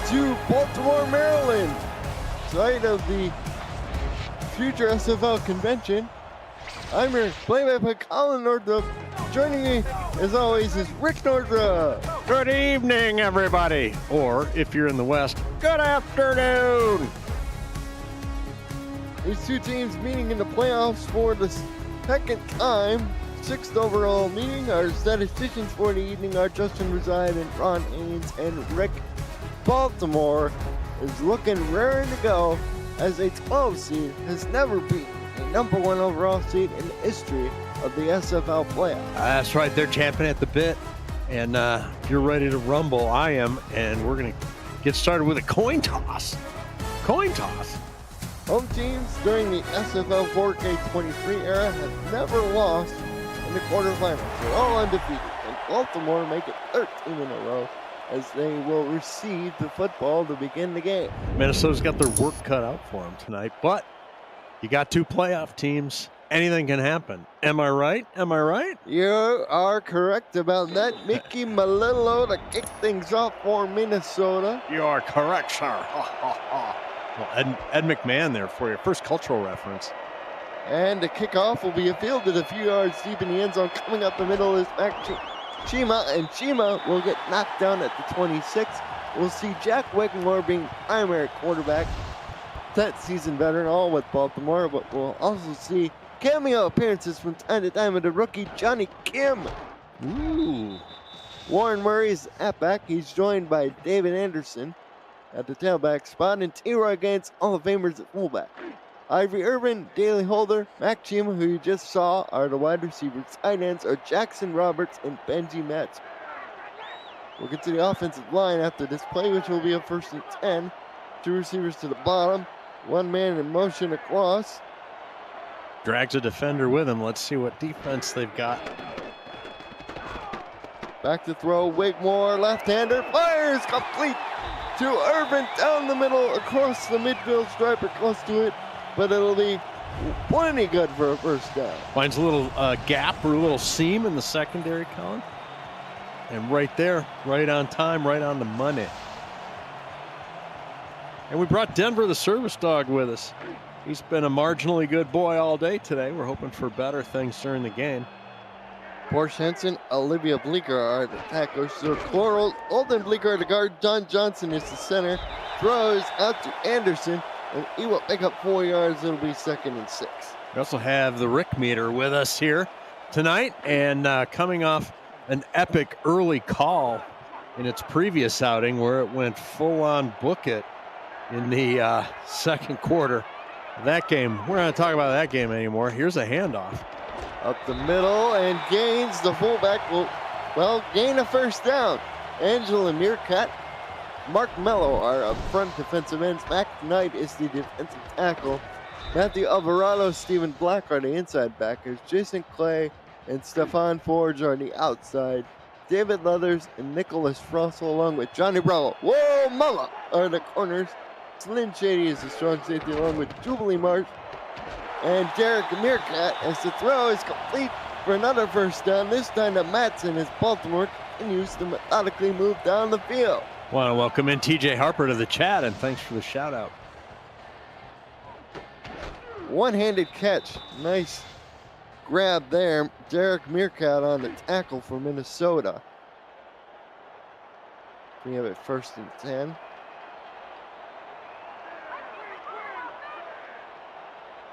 to Baltimore, Maryland, site of the future SFL convention. I'm your play-by-play Colin Northrup. Joining me, as always, is Rick Northrup. Good evening, everybody. Or, if you're in the West, good afternoon. These two teams meeting in the playoffs for the second time. Sixth overall meeting. Our statisticians for the evening are Justin Reside and Ron Haynes, and Rick. Baltimore is looking raring to go, as a 12 seed has never beaten a number one overall seed in the history of the SFL playoffs. That's right, they're champing at the bit. And if you're ready to rumble, I am. And we're going to get started with a coin toss. Coin toss. Home teams during the SFL 4K23 era have never lost in the quarterfinals. They're all undefeated, and Baltimore make it 13 in a row as they will receive the football to begin the game. Minnesota's got their work cut out for them tonight, but you got two playoff teams. Anything can happen. Am I right? Am I right? You are correct about that. Mickey Malillo to kick things off for Minnesota. You are correct, sir. Well, Ed McMahon there for your first cultural reference. And the kickoff will be fielded a few yards deep in the end zone. Coming up the middle is Mac Chima, and Chima will get knocked down at the 26. We'll see Jack Wigmore being primary quarterback. That seasoned veteran, all with Baltimore, but we'll also see cameo appearances from time to time of the rookie Johnny Kim. Ooh. Warren Murray's at back. He's joined by David Anderson at the tailback spot, and T-Roy Gaines, Hall of Famers at fullback. Ivory Irvin, Daley Holder, Mac Chima, who you just saw, are the wide receivers. Tight ends are Jackson Roberts and Benji Metz. We'll get to the offensive line after this play, which will be a 1st and 10. Two receivers to the bottom, one man in motion across. Drags a defender with him. Let's see what defense they've got. Back to throw, Wigmore, left-hander, fires, complete to Irvin, down the middle, across the midfield stripe, or close to it, but it'll be plenty good for a first down. Finds a little gap or a little seam in the secondary, Colin. And right there, right on time, right on the money. And we brought Denver the service dog with us. He's been a marginally good boy all day today. We're hoping for better things during the game. Porsche Henson, Olivia Bleeker are the tacklers. So Coral, Alden Bleeker are the guard. John Johnson is the center. Throws out to Anderson, and he will pick up 4 yards. It'll be 2nd and 6. We also have the Rick meter with us here tonight, and coming off an epic early call in its previous outing where it went full-on book it in the second quarter of that game. We're not talking about that game anymore. Here's a handoff. Up the middle, and Gaines, the fullback, will, gain a first down. Angela Meerkat, Mark Mello are up front defensive ends. Mac Knight is the defensive tackle. Matthew Alvarado, Stephen Black are the inside backers. Jason Clay and Stefan Forge are the outside. David Leathers and Nicholas Russell, along with Johnny Bravo, Mullah, are the corners. Lynn Shady is the strong safety, along with Jubilee Marsh. And Derek Meerkat, as the throw is complete for another first down. This time to Matson, as Baltimore continues to methodically move down the field. Want to welcome in TJ Harper to the chat, and thanks for the shout out. One-handed catch. Nice grab there. Derek Meerkat on the tackle for Minnesota. We have it 1st and 10.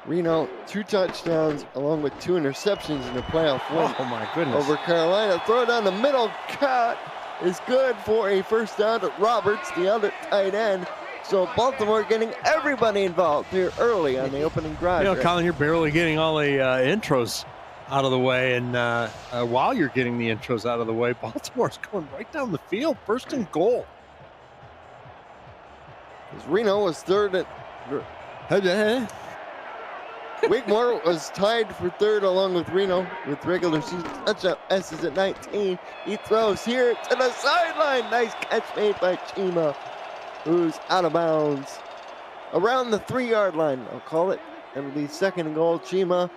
Reno, 2 touchdowns along with 2 interceptions in the playoff win. Oh my goodness. Over Carolina. Throw down the middle. Cut is good for a first down to Roberts, the other tight end. So Baltimore getting everybody involved here early on the opening drive. You know, Colin, you're barely getting all the intros out of the way, and while you're getting the intros out of the way, Baltimore's going right down the field, 1st and goal. Reno was 3rd at... Wigmore was tied for 3rd along with Reno with regular season touchdown passes at 19. He throws here to the sideline. Nice catch made by Chima, who's out of bounds. Around the 3-yard line, I'll call it. That'll be 2nd and goal. Chima,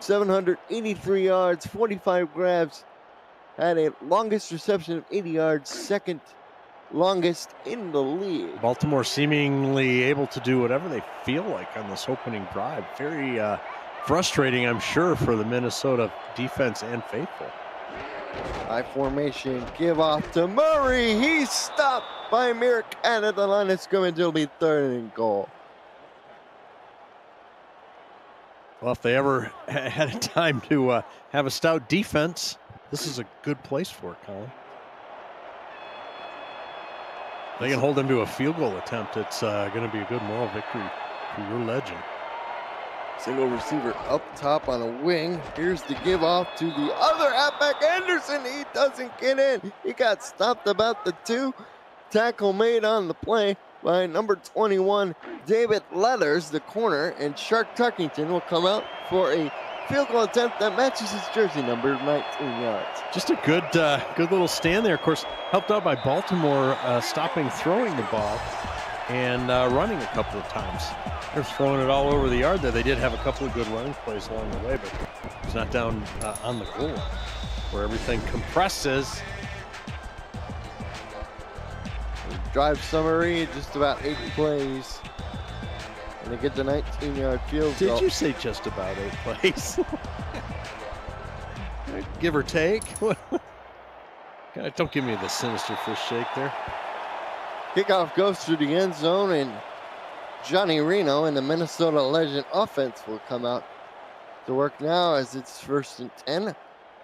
783 yards, 45 grabs. Had a longest reception of 80 yards, 2nd longest in the league. Baltimore seemingly able to do whatever they feel like on this opening drive. Very frustrating, I'm sure, for the Minnesota defense and faithful. High formation, give off to Murray. He's stopped by Meerkat at the line of scrimmage. It'll be 3rd and goal. Well, if they ever had a time to have a stout defense, this is a good place for it, Colin. They can hold them to a field goal attempt. It's going to be a good moral victory for your legend. Single receiver up top on a wing. Here's the give off to the other halfback, Anderson. He doesn't get in. He got stopped about the 2. Tackle made on the play by number 21, David Leathers, the corner, and Shark Tuckington will come out for a field goal attempt that matches his jersey number, 19 yards. Just a good little stand there. Of course, helped out by Baltimore stopping throwing the ball and running a couple of times. They're throwing it all over the yard there. They did have a couple of good running plays along the way, but it was not down on the goal where everything compresses. Drive summary, just about 8 plays. And they get the 19-yard field goal. Did you say just about 8 plays? Give or take? God, don't give me the sinister fish shake there. Kickoff goes through the end zone, and Johnny Reno and the Minnesota Legend offense will come out to work now as it's 1st and 10.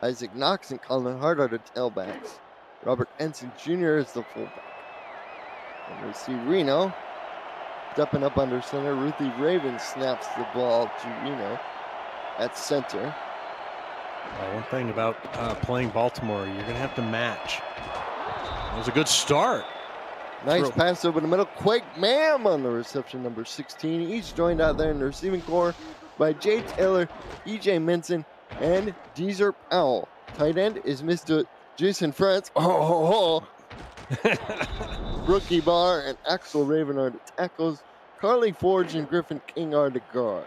Isaac Knox and Colin Hart are the tailbacks. Robert Ensign Jr. is the fullback. And we see Reno stepping up under center. Ruthie Raven snaps the ball to Reno at center. One thing about playing Baltimore, you're going to have to match. That was a good start. Nice pass over the middle. Quake Mam on the reception, number 16. He's joined out there in the receiving corps by Jay Taylor, E.J. Minson, and Deezer Powell. Tight end is Mr. Jason France. Brookie Barr and Axel Raven are the tackles. Carly Forge and Griffin King are the guard.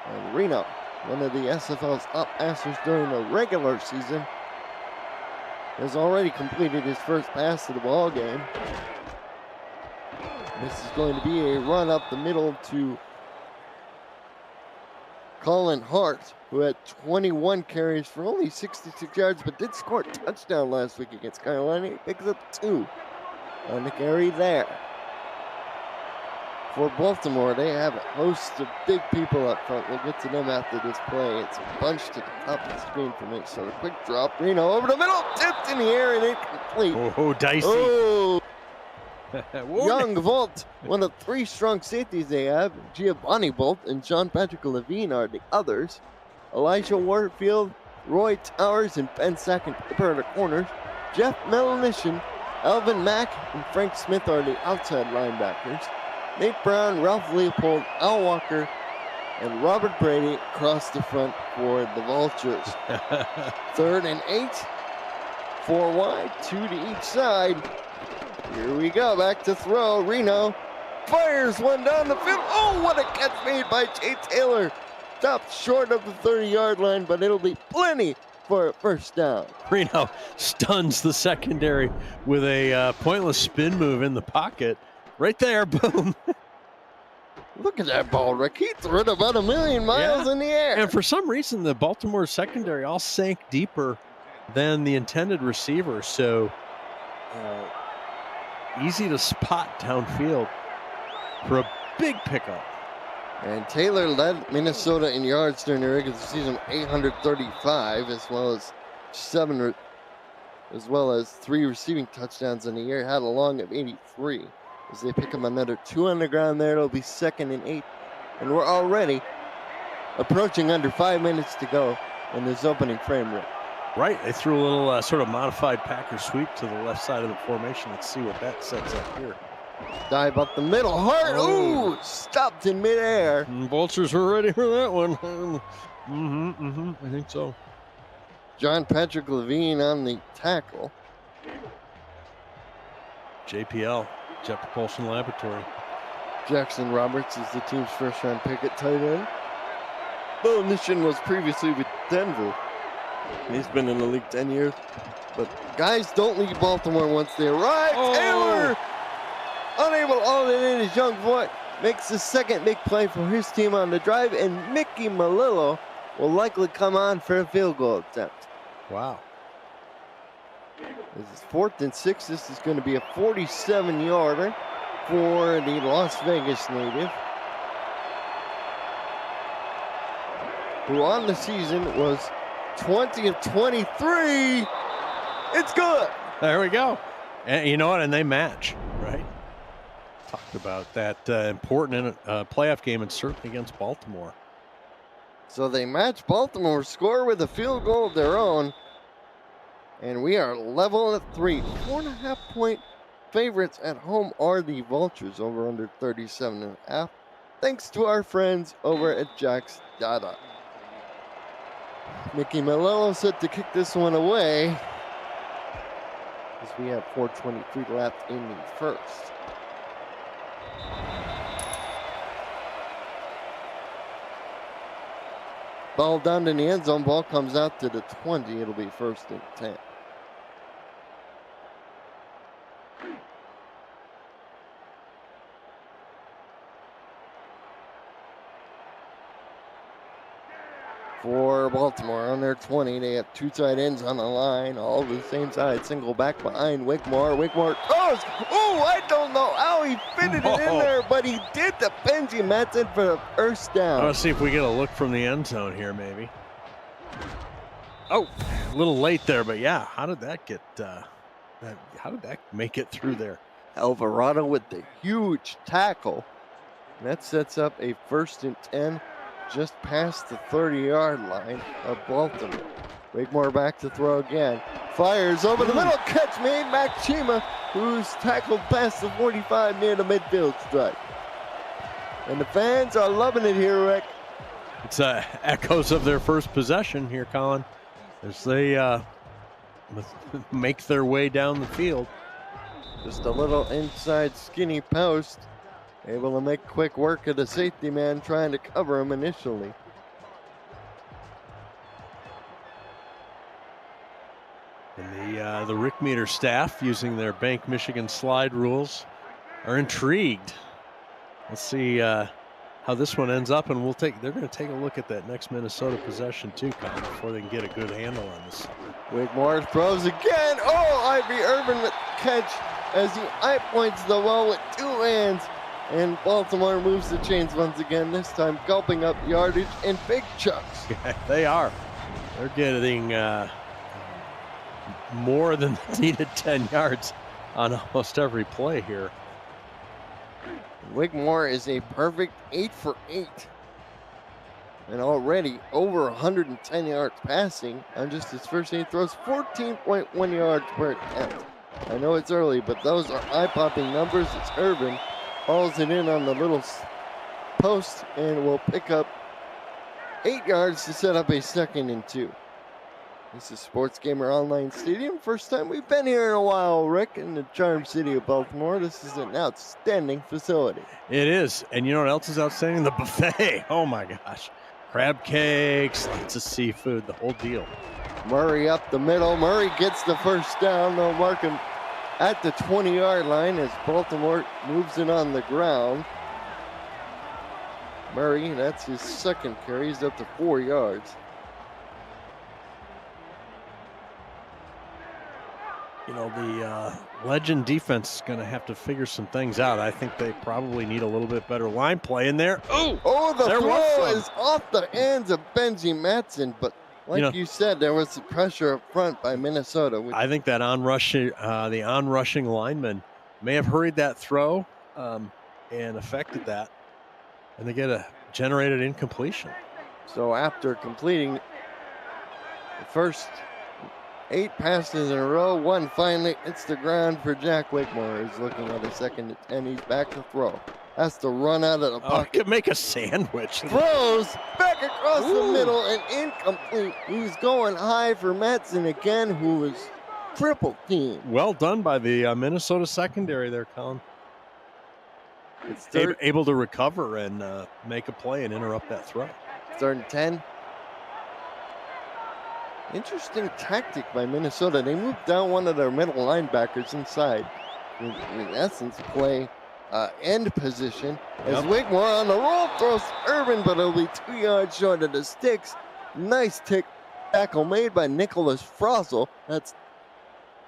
And Reno, one of the SFL's top passers during the regular season, has already completed his first pass of the ball game. This is going to be a run up the middle to Colin Hart, who had 21 carries for only 66 yards, but did score a touchdown last week against Carolina. He picks up 2 on the carry there. For Baltimore, they have a host of big people up front. We'll get to them after this play. It's a bunch to the top of the screen for me. So a quick drop. Reno over the middle, tipped in the air and incomplete. Oh, dicey. Oh. Young Volt, one of 3 strong safeties they have. Giovanni Bolt and John Patrick Levine are the others. Elijah Warfield, Roy Towers, and Ben Sack and Pepper are the corners. Jeff Melanishin, Alvin Mack, and Frank Smith are the outside linebackers. Nate Brown, Ralph Leopold, Al Walker, and Robert Brady across the front for the Vultures. 3rd and 8, 4 wide, 2 to each side. Here we go, back to throw. Reno fires one down the field. Oh, what a catch made by Jay Taylor. Stopped short of the 30-yard line, but it'll be plenty for a first down. Reno stuns the secondary with a pointless spin move in the pocket. Right there, boom. Look at that ball, Rick. He threw it about 1,000,000 miles in the air. And for some reason, the Baltimore secondary all sank deeper than the intended receiver. So easy to spot downfield for a big pickup. And Taylor led Minnesota in yards during the regular season, 835, as well as 3 receiving touchdowns in the year. Had a long of 83. As they pick up another 2 on the ground there, it'll be 2nd and 8. And we're already approaching under 5 minutes to go in this opening frame rate. Right, they threw a little sort of modified Packer sweep to the left side of the formation. Let's see what that sets up here. Dive up the middle, Hart, ooh, stopped in midair. Vultures were ready for that one. I think so. John Patrick Levine on the tackle. JPL, Jet Propulsion Laboratory. Jackson Roberts is the team's first-round pick at tight end. Bo Nishin was previously with Denver. He's been in the league 10 years. But guys don't leave Baltimore once they arrive. Oh. Taylor, unable to hold it in, his young boy makes the second big play for his team on the drive, and Mickey Malillo will likely come on for a field goal attempt. Wow. This is 4th and 6. This is going to be a 47-yarder for the Las Vegas native, who on the season was 20 of 23. It's good. There we go. And you know what? And they match, right? Talked about that important playoff game, and certainly against Baltimore. So they match Baltimore's score with a field goal of their own. And we are level at 3. 4.5-point favorites at home are the Vultures, over under 37.5. Thanks to our friends over at Jack's Data. Mickey Malillo set to kick this one away, as we have 4:23 left in the first. Ball down in the end zone. Ball comes out to the 20. It'll be 1st and 10. For Baltimore on their 20, they have 2 tight ends on the line, all the same side, single back behind Wigmore. Wigmore throws. Oh, I don't know how he fitted it in there, but he did the Benji Madsen for the first down. Let's see if we get a look from the end zone here, maybe. Oh, a little late there, but yeah, how did that get? How did that make it through there? Alvarado with the huge tackle. That sets up a 1st and 10. Just past the 30-yard line of Baltimore. Wigmore back to throw again. Fires over the middle. Catch made. Mac Chima, who's tackled past the 45 near the midfield stripe. And the fans are loving it here, Rick. It's echoes of their first possession here, Colin, as they make their way down the field. Just a little inside skinny post. Able to make quick work of the safety man trying to cover him initially. And the Rick Meter staff, using their Bank Michigan slide rules, are intrigued. Let's see how this one ends up, and they're going to take a look at that next Minnesota possession too, Colin, before they can get a good handle on this. Wigmore throws again. Oh, Ivy Irvin with the catch as he eye points the ball with 2 hands. And Baltimore moves the chains once again, this time gulping up yardage in big chunks. Yeah, they are. They're getting more than needed 10 yards on almost every play here. Wigmore is a perfect 8 for 8. And already over 110 yards passing on just his first 8 throws, 14.1 yards per attempt. I know it's early, but those are eye-popping numbers. It's Irvin. Hauls it in on the little post and will pick up 8 yards to set up a 2nd and 2. This is Sports Gamer Online Stadium. First time we've been here in a while, Rick, in the charm city of Baltimore. This is an outstanding facility. It is. And you know what else is outstanding? The buffet. Oh my gosh. Crab cakes, lots of seafood, the whole deal. Murray up the middle. Murray gets the first down. They'll mark him at the 20-yard line as Baltimore moves it on the ground. Murray, that's his 2nd carry. He's up to 4 yards. You know, the Legend defense is going to have to figure some things out. I think they probably need a little bit better line play in there. Oh, the throw is off the hands of Benji Madsen, but like you said, there was some pressure up front by Minnesota. I think that the on-rushing lineman may have hurried that throw and affected that, and they get a generated incompletion. So after completing the first 8 passes in a row, one finally hits the ground for Jack Wigmore. He's looking at a 2nd and 10. He's back to throw. Has to run out of the pocket. Could make a sandwich. Throws back across the middle and incomplete. He's going high for Madsen again, who is triple team. Well done by the Minnesota secondary there, Colin. It's able to recover and make a play and interrupt that throw. 3rd and 10. Interesting tactic by Minnesota. They moved down one of their middle linebackers inside. In essence, play end position. As Wigmore on the roll throws Irvin, but it'll be 2 yards short of the sticks. Nice tackle made by Nicholas Frosel. That's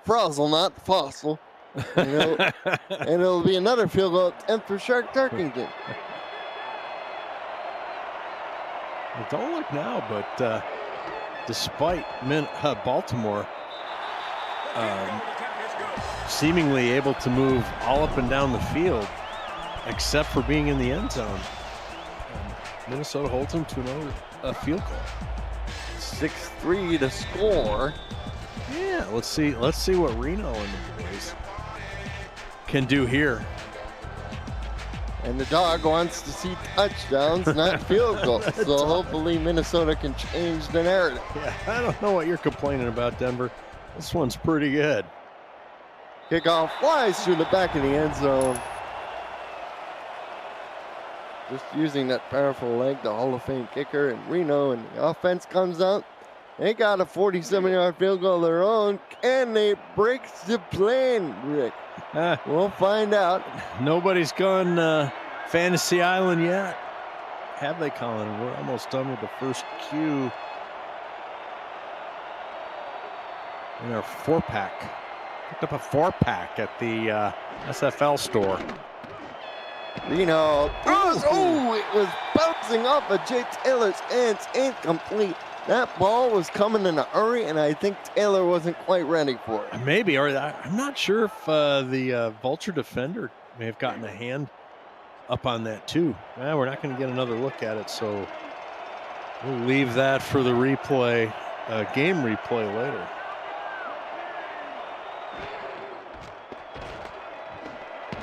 Frosel, not Fossil. And it'll be another field goal attempt for Shark Tarkington. Don't look now, but despite Baltimore seemingly able to move all up and down the field, except for being in the end zone, Minnesota holds them to a field goal. 6-3 to score. Yeah, let's see what Reno and the boys can do here. And the dog wants to see touchdowns, not field goals. So hopefully Minnesota can change the narrative. Yeah, I don't know what you're complaining about, Denver. This one's pretty good. Kickoff flies through the back of the end zone. Just using that powerful leg, the Hall of Fame kicker, and Reno, and the offense comes out. They got a 47-yard field goal of their own. Can they break the plan, Rick? We'll find out. Nobody's gone Fantasy Island yet. Have they, Colin? We're almost done with the first cue in our 4-pack. Picked up a 4-pack at the SFL store. Reno throws. Oh, it was bouncing off of Jay Taylor's hands. Incomplete. That ball was coming in a hurry, and I think Taylor wasn't quite ready for it. Maybe, or I'm not sure if the Vulture defender may have gotten a hand up on that too. We're not going to get another look at it, so we'll leave that for the replay, game replay later.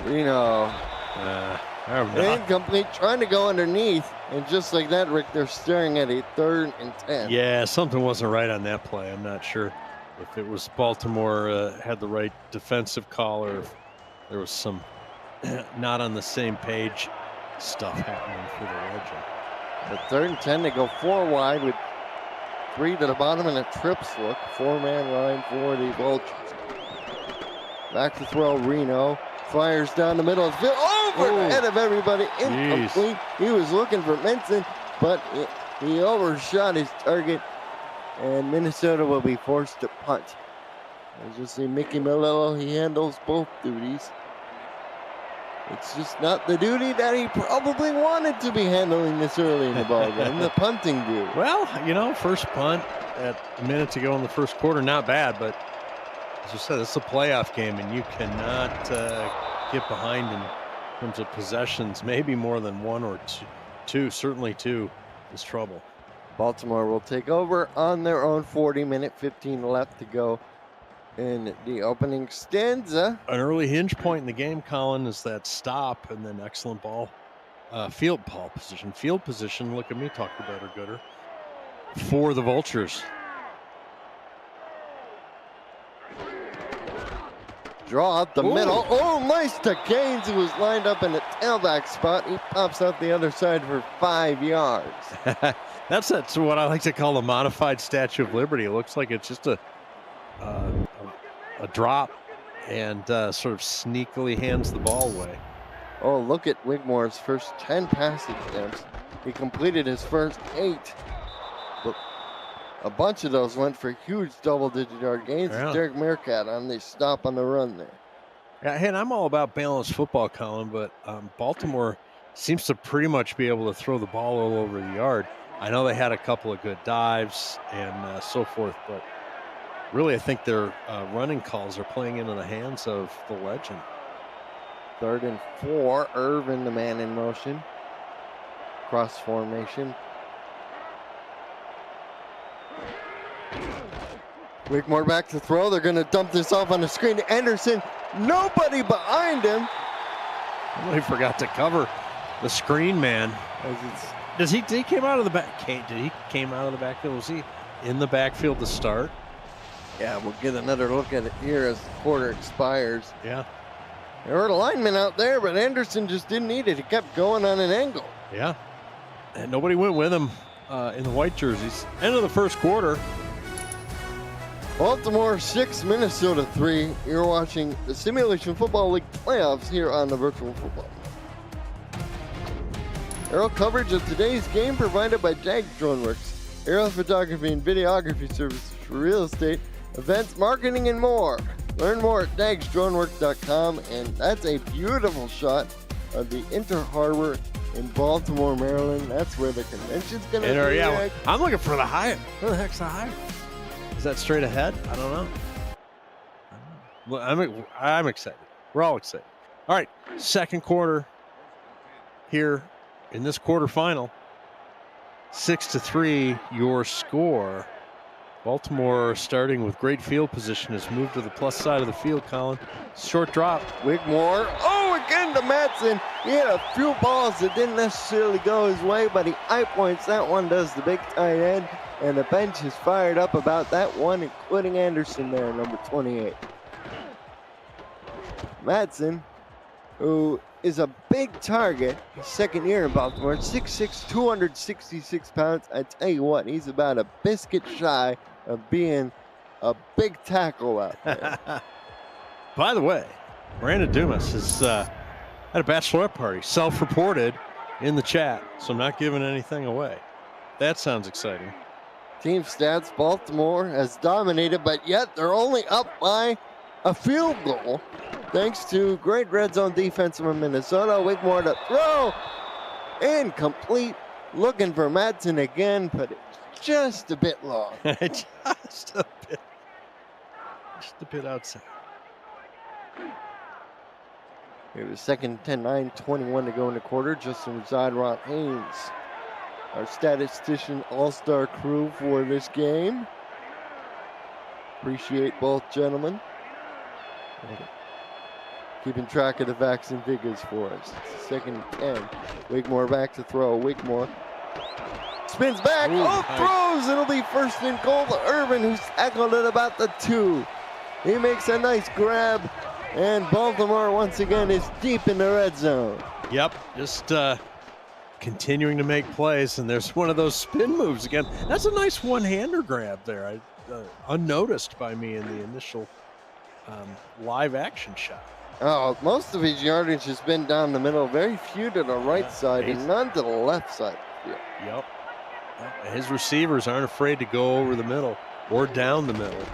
Reno. Incomplete, trying to go underneath, and just like that, Rick, they're staring at a 3rd and 10. Yeah, something wasn't right on that play. I'm not sure if it was Baltimore had the right defensive call, or if there was some not on the same page stuff happening for the Legend. The 3rd and 10, they go 4 wide with 3 to the bottom and a trips look. 4-man line for the Vultures. Back to throw, Reno. Fires down the middle of the field, over the head of everybody, incomplete. Jeez. He was looking for Menson, but he overshot his target, and Minnesota will be forced to punt. As you see, Mickey Melillo, he handles both duties. It's just not the duty that he probably wanted to be handling this early in the ballgame, the punting duty. Well, first punt at a minute to go in the first quarter, not bad, but as you said, it's a playoff game, and you cannot get behind in terms of possessions. Maybe more than 1 or 2, certainly 2 is trouble. Baltimore will take over on their own 40-minute, 15 left to go in the opening stanza. An early hinge point in the game, Colin, is that stop, and then excellent field position. Look at me talking better, gooder, for the Vultures. Draw out the middle. Oh, nice to Gaines, who was lined up in the tailback spot. He pops out the other side for 5 yards. That's what I like to call a modified Statue of Liberty. It looks like it's just a drop, and sort of sneakily hands the ball away. Oh, look at Wigmore's first 10 passing attempts. He completed his first 8. But a bunch of those went for huge double-digit yard gains. Yeah. Derek Meerkat on the stop on the run there. Yeah, hey, and I'm all about balanced football, Colin, but Baltimore seems to pretty much be able to throw the ball all over the yard. I know they had a couple of good dives and so forth, but really I think their running calls are playing into the hands of the Legend. 3rd and 4, Irvin, the man in motion. Cross formation. Wigmore back to throw. They're going to dump this off on the screen to Anderson. Nobody behind him. Somebody forgot to cover the screen man. Did he came out of the back? Did he came out of the backfield? Was he in the backfield to start? Yeah, we'll get another look at it here as the quarter expires. Yeah. There were linemen out there, but Anderson just didn't need it. He kept going on an angle. Yeah. And nobody went with him in the white jerseys. End of the first quarter. Baltimore 6, Minnesota 3. You're watching the Simulation Football League playoffs here on the Virtual Football. Aerial coverage of today's game provided by Jag DroneWorks, aerial photography and videography services for real estate, events, marketing, and more. Learn more at dagsdroneworks.com, and that's a beautiful shot of the Inter Harbor in Baltimore, Maryland. That's where the convention's going to be. Yeah, I'm looking for the high. Where the heck's the high? Is that straight ahead? I don't know. Well, I'm excited. We're all excited. All right, second quarter here in this quarterfinal. 6-3, your score. Baltimore, starting with great field position, has moved to the plus side of the field, Colin. Short drop. Wigmore. Oh, again to Madsen. He had a few balls that didn't necessarily go his way, but he eye points that one, does the big tight end. And the bench is fired up about that one, including Anderson there, number 28. Madsen, who is a big target, his second year in Baltimore, 6'6", 266 pounds. I tell you what, he's about a biscuit shy of being a big tackle out there. By the way, Miranda Dumas has had a bachelorette party, self-reported in the chat, so I'm not giving anything away. That sounds exciting. Team stats, Baltimore has dominated, but yet they're only up by a field goal. Thanks to great red zone defense from Minnesota. Wigmore to throw. Incomplete. Looking for Madsen again, but it's just a bit long. Just a bit outside. It was second 10-9, 21 to go in the quarter. Justin Reside, Ron Haynes, our statistician all-star crew for this game. Appreciate both gentlemen. Keeping track of the facts and figures for us. Second and 10. Wigmore back to throw. Wigmore spins back. Throws. It'll be first and goal to Irvin, who's tackled at about the 2. He makes a nice grab, and Baltimore once again is deep in the red zone. Yep, just continuing to make plays, and there's one of those spin moves again. That's a nice one-hander grab there. Unnoticed by me in the initial live action shot. Oh, most of his yardage has been down the middle. Very few to the right side and none to the left side. Yep. His receivers aren't afraid to go over the middle or down the middle.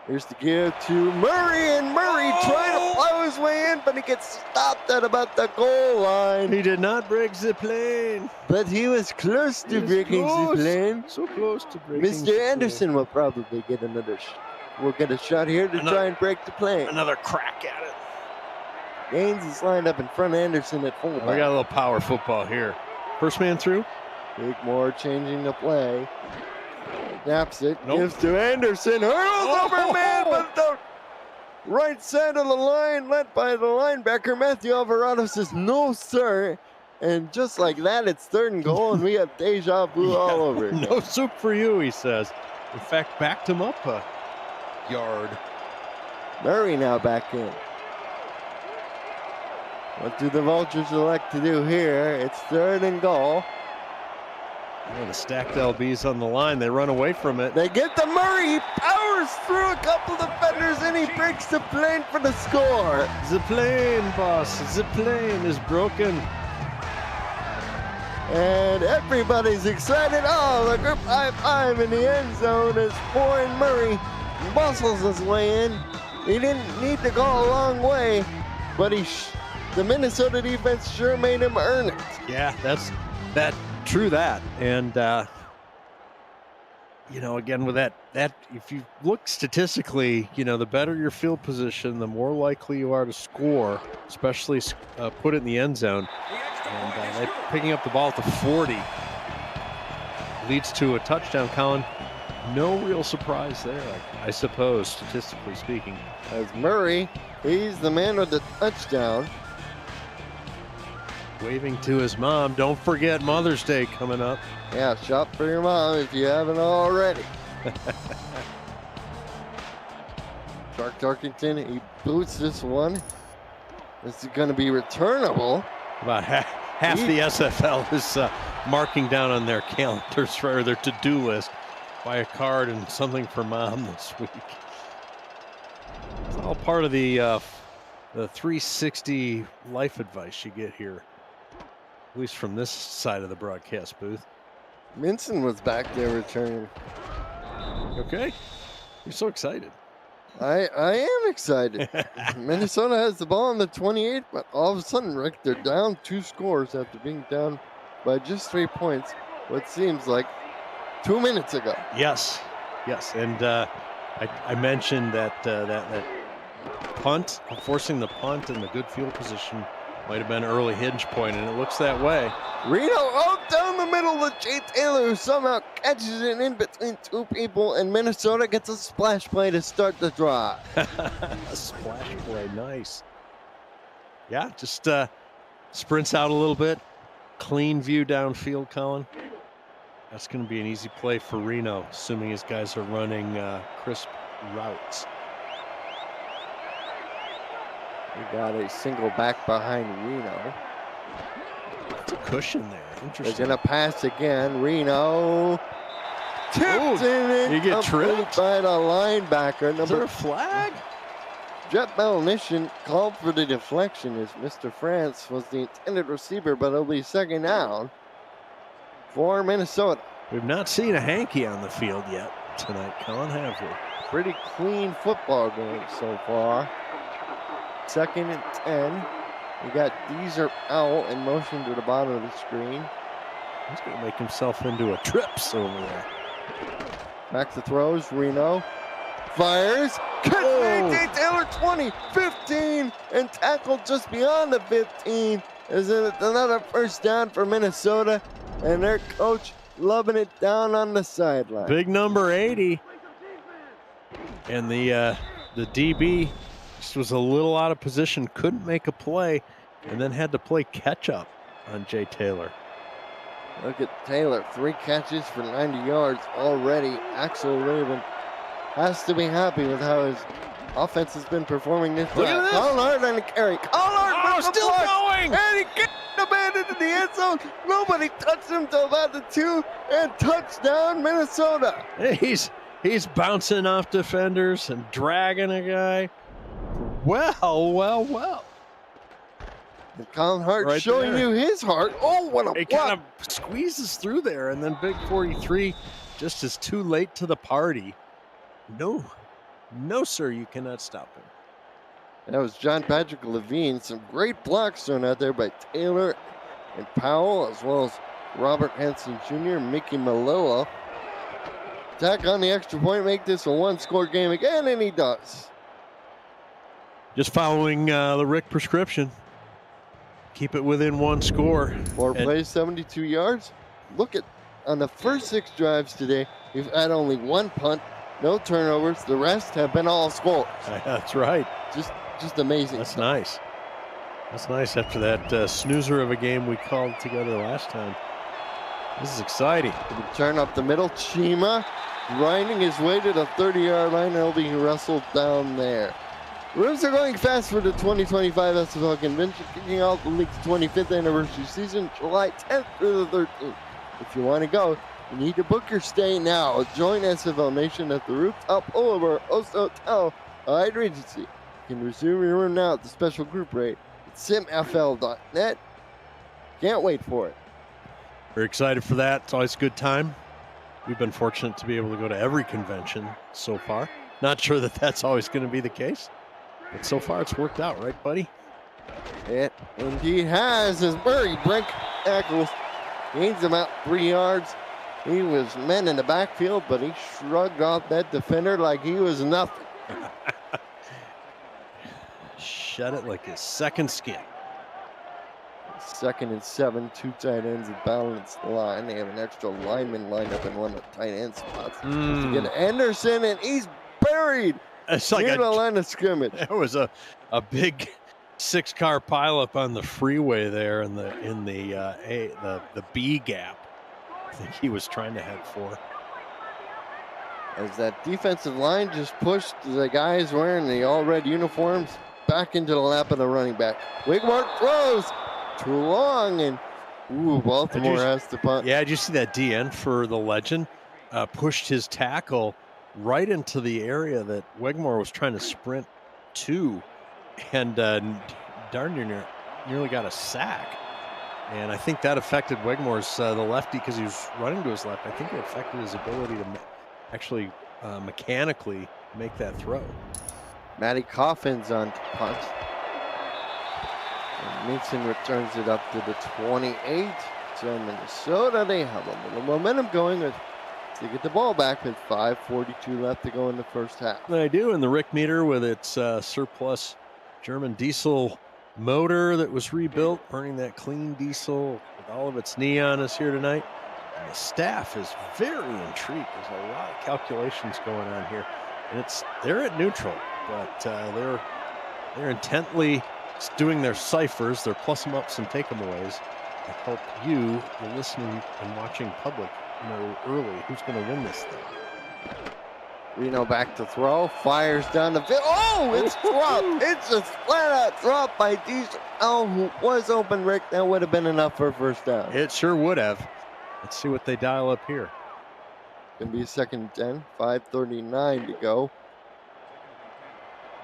Here's the give to Murray, and Murray trying to plow his way in, but he gets stopped at about the goal line. He did not break the plane. But he was close to breaking the plane. So close to breaking Mr. Anderson will probably get another We'll get a shot here to try and break the plane. Another crack at it. Gaines is lined up in front of Anderson at fullback. We got a little power football here. First man through. Wigmore changing the play. Snaps it. Gives to Anderson. Hurls over man, but the right side of the line, led by the linebacker. Matthew Alvarado says, no, sir. And just like that, it's third and goal, and we have deja vu all over again. No soup for you, he says. In fact, backed him up a yard. Murray now back in. What do the Vultures elect to do here? It's third and goal. Yeah, the stacked LBs on the line. They run away from it. They get to Murray. He powers through a couple defenders, and he breaks the plane for the score. The plane, boss. The plane is broken. And everybody's excited. Oh, the group high-five in the end zone as Warren Murray muscles his way in. He didn't need to go a long way, but the Minnesota defense sure made him earn it. Yeah, that's true that. And again with that if you look statistically, the better your field position, the more likely you are to score, especially put it in the end zone. And picking up the ball at the 40 leads to a touchdown, Colin. No real surprise there, I suppose, statistically speaking. As Murray, he's the man with the touchdown. Waving to his mom. Don't forget Mother's Day coming up. Yeah, shop for your mom if you haven't already. Shark Tarkington, he boots this one. This is going to be returnable. About half the SFL is marking down on their calendars or their to-do list. buy a card and something for mom this week. It's all part of the 360 life advice you get here, at least from this side of the broadcast booth. Minson was back there returning. Okay, you're so excited. I am excited. Minnesota has the ball on the 28, but all of a sudden, Rick, they're down 2 scores after being down by just 3 points. What seems like 2 minutes ago. Yes, and I mentioned that that punt, forcing the punt in the good field position, might have been an early hinge point, and it looks that way. Reno down the middle with Jay Taylor, who somehow catches it in between 2 people, and Minnesota gets a splash play to start the drive. A splash play, nice. Yeah, just sprints out a little bit. Clean view downfield, Colin. That's going to be an easy play for Reno, assuming his guys are running crisp routes. We got a single back behind Reno. It's a cushion there. They're Interesting. going to pass again. Reno tipped in you get tripped by the linebacker. Is there a flag? Jet Belnishin called for the deflection as Mr. France was the intended receiver, but it'll be second down for Minnesota. We've not seen a hanky on the field yet tonight, Colin, have we? Pretty clean football game so far. 2nd and 10. We got Deezer out in motion to the bottom of the screen. He's going to make himself into a trips over there. Back to throws. Reno fires. Jay Taylor 20, 15, and tackled just beyond the 15. Is it another first down for Minnesota? And their coach loving it down on the sideline. Big number 80. And the DB just was a little out of position, couldn't make a play, and then had to play catch up on Jay Taylor. Look at Taylor, 3 catches for 90 yards already. Axel Raven has to be happy with how his offense has been performing this Look at time. this. Collard on the carry. Collard with the still block. going. And he gets the man into the end zone. Nobody touched him till about the 2, and touchdown Minnesota. He's bouncing off defenders and dragging a guy. Well. And Colin Hart Right showing there. you his heart. Oh, what a It block. kind of squeezes through there, and then Big 43 just is too late to the party. No, sir, you cannot stop him. That was John Patrick Levine. Some great blocks thrown out there by Taylor and Powell, as well as Robert Hanson Jr. and Mickey Malilla. Tack on the extra point, make this a 1-score game again, and he does. Just following the Rick prescription. Keep it within 1 score. 4 plays, 72 yards. Look at, on the first 6 drives today, we've had only 1 punt, no turnovers. The rest have been all scores. That's right. Just amazing. That's nice. That's nice after that snoozer of a game we called together last time. This is exciting. Turn up the middle. Chima grinding his way to the 30-yard line. He'll be wrestled down there. Rooms are going fast for the 2025 SFL Convention, kicking off the league's 25th anniversary season, July 10th through the 13th. If you want to go, you need to book your stay now. Join SFL Nation at the Rooftop Boulevard Host Hotel, Hyde Regency. You can reserve your room now at the special group rate at simfl.net. Can't wait for it. Very excited for that. It's always a good time. We've been fortunate to be able to go to every convention so far. Not sure that that's always going to be the case, but so far it's worked out, right, buddy? It indeed has, as Murray break tackles, gains about 3 yards. He was men in the backfield, but he shrugged off that defender like he was nothing. Shut it like his second skin. 2nd and 7, 2 tight ends and balanced line. They have an extra lineman lined up in one of the tight end spots. To get Anderson, and he's buried It's like near the line of scrimmage. There was a big 6-car pileup on the freeway there in the B gap. I think he was trying to head for. As that defensive line just pushed the guys wearing the all-red uniforms back into the lap of the running back. Wigmark throws too long, and Baltimore has to punt. Yeah, did you see that DN for the Legend? pushed his tackle right into the area that Wegmore was trying to sprint to, and darn nearly got a sack. And I think that affected Wegmore's the lefty, because he was running to his left. I think it affected his ability to actually mechanically make that throw. Matty Coffin's on punt. And Minson returns it up to the 28. So Minnesota, they have a little momentum going to get the ball back with 5:42 left to go in the first half. They do, and the Rick meter with its surplus German diesel motor that was rebuilt, burning that clean diesel with all of its neon, is here tonight. And the staff is very intrigued. There's a lot of calculations going on here, and they're at neutral, but they're intently doing their ciphers, their plus them ups and take them aways, to help you, the listening and watching public, know early who's going to win this thing. Reno back to throw, fires down the field. Oh, it's dropped. It's just flat out dropped by Diesel. Oh, who was open, Rick. That would have been enough for a first down. It sure would have. Let's see what they dial up here. Gonna be a 2nd and 10, 5:39 to go.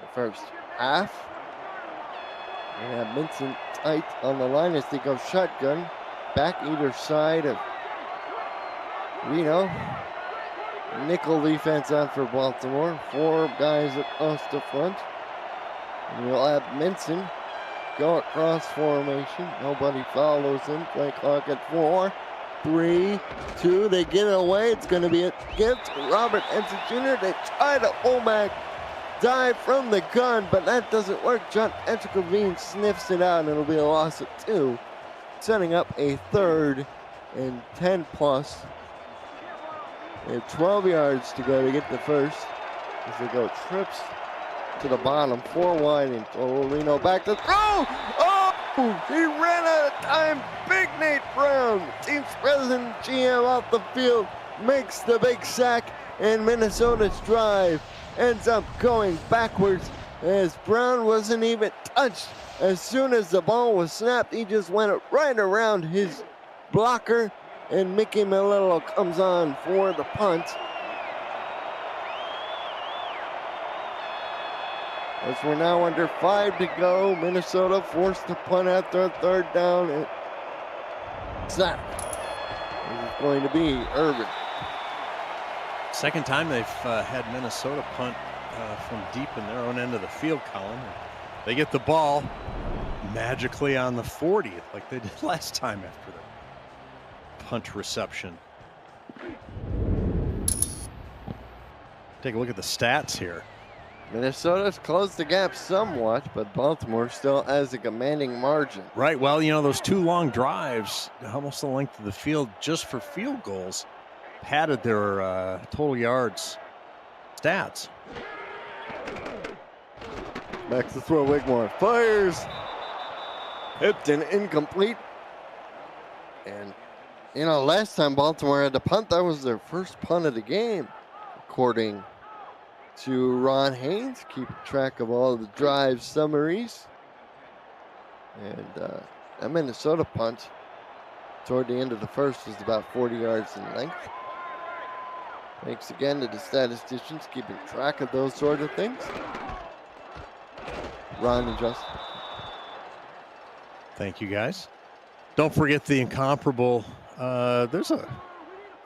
The first half. We have Minson tight on the line as they go shotgun. Back either side of Reno. Nickel defense on for Baltimore. 4 guys across the front. And we'll have Minson go across formation. Nobody follows him. Play clock at 4, 3, 2. They get it away. It's going to be a gift to Robert Ensign Jr. They try to pull back, dive from the gun, but that doesn't work. John Etchekavine sniffs it out, and it'll be a loss of 2, setting up a 3rd and 10 plus. They have 12 yards to go to get the first as they go trips to the bottom, 4 wide and total. Reno back to throw. Oh, he ran out of time. Big Nate Brown, team's president, GM off the field, makes the big sack, and Minnesota's drive ends up going backwards as Brown wasn't even touched. As soon as the ball was snapped, he just went right around his blocker, and Mickey Melillo comes on for the punt. As we're now under 5 to go, Minnesota forced to punt after a 3rd down. And snap. This is going to be Irvin. Second time they've had Minnesota punt from deep in their own end of the field, Colin. They get the ball magically on the 40, like they did last time after the punt reception. Take a look at the stats here. Minnesota's closed the gap somewhat, but Baltimore still has a commanding margin. Right, well, you know, those 2 long drives, almost the length of the field, just for field goals, padded their total yards stats. Back to throw, Wigmore fires. Hipped and incomplete. And, you know, last time Baltimore had to punt, that was their first punt of the game, according to Ron Haynes, keeping track of all the drive summaries. And that Minnesota punt toward the end of the first was about 40 yards in length. Thanks again to the statisticians keeping track of those sort of things. Ron and Justin. Thank you, guys. Don't forget the incomparable, there's a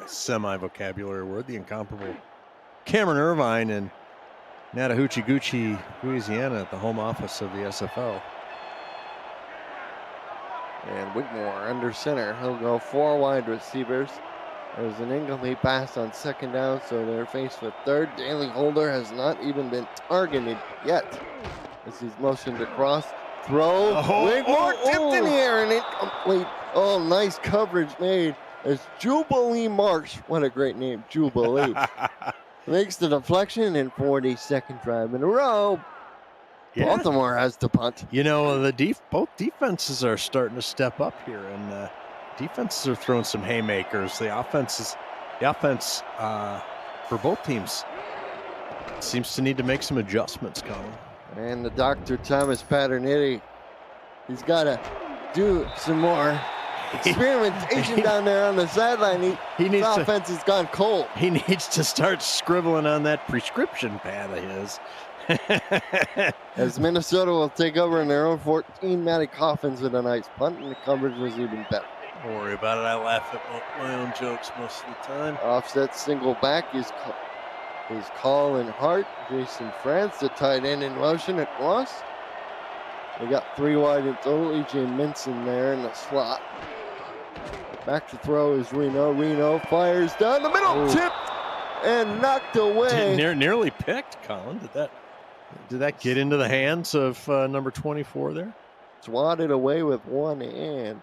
semi-vocabulary word, the incomparable Cameron Irvine in Chattahoochee Gucci, Louisiana, at the home office of the SFL. And Wigmore under center. He'll go 4 wide receivers. There's an incomplete pass on 2nd down, so they're faced with 3rd. Daly Holder has not even been targeted yet. As he's motioned across. Throw. Wigmore tipped in the air and incomplete. Oh, nice coverage made as Jubilee Marsh. What a great name, Jubilee. Makes the deflection in 42nd drive in a row. Yeah. Baltimore has to punt. You know, both defenses are starting to step up here, and defenses are throwing some haymakers. The offense for both teams seems to need to make some adjustments, Colin. And the Dr. Thomas Paternitti, he's got to do some more experimentation down there on the sideline. He needs his offense has gone cold. He needs to start scribbling on that prescription pad of his. As Minnesota will take over in their own 14, Matty Coffins with a nice punt, and the coverage was even better. Don't worry about it. I laugh at my own jokes most of the time. Offset single back is Colin Hart. Jason France, the tight end in motion at Ross. They got 3 wide in total. E.J. Minson there in the slot. Back to throw is Reno. Reno fires down the middle, tipped and knocked away. Nearly picked, Colin. Did that get into the hands of number 24 there? Swatted away with one hand.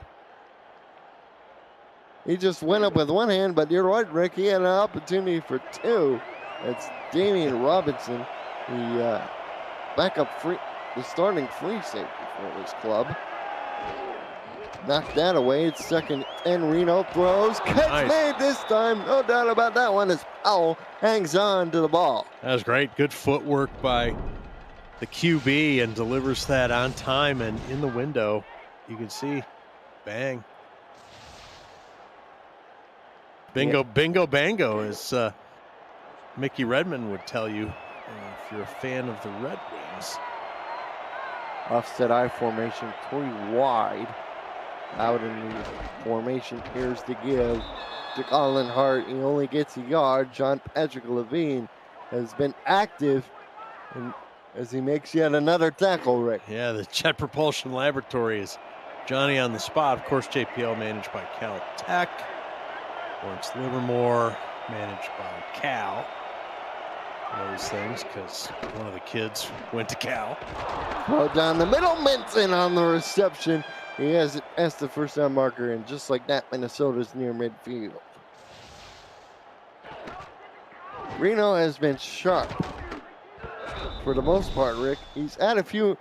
He just went up with one hand, but you're right, Rick. He had an opportunity for 2. It's Damian Robinson, the the starting free safety for his club. Knocked that away. It's 2nd and Reno throws. Catch made this time. No doubt about that one as Powell hangs on to the ball. That was great. Good footwork by the QB and delivers that on time and in the window. You can see, bang. Bingo, bingo, bango, as Mickey Redmond would tell you if you're a fan of the Red Wings. Offset I formation, 3 wide. Out in the formation, here's the give to Colin Hart. He only gets a yard. John Patrick Levine has been active as he makes yet another tackle, Rick. Yeah, the Jet Propulsion Laboratory is Johnny on the spot. Of course, JPL managed by Caltech. Lawrence Livermore managed by Cal. Those things, because one of the kids went to Cal. Well, down the middle, Minson on the reception. He has the first down marker, and just like that, Minnesota's near midfield. Reno has been sharp for the most part, Rick. He's had a few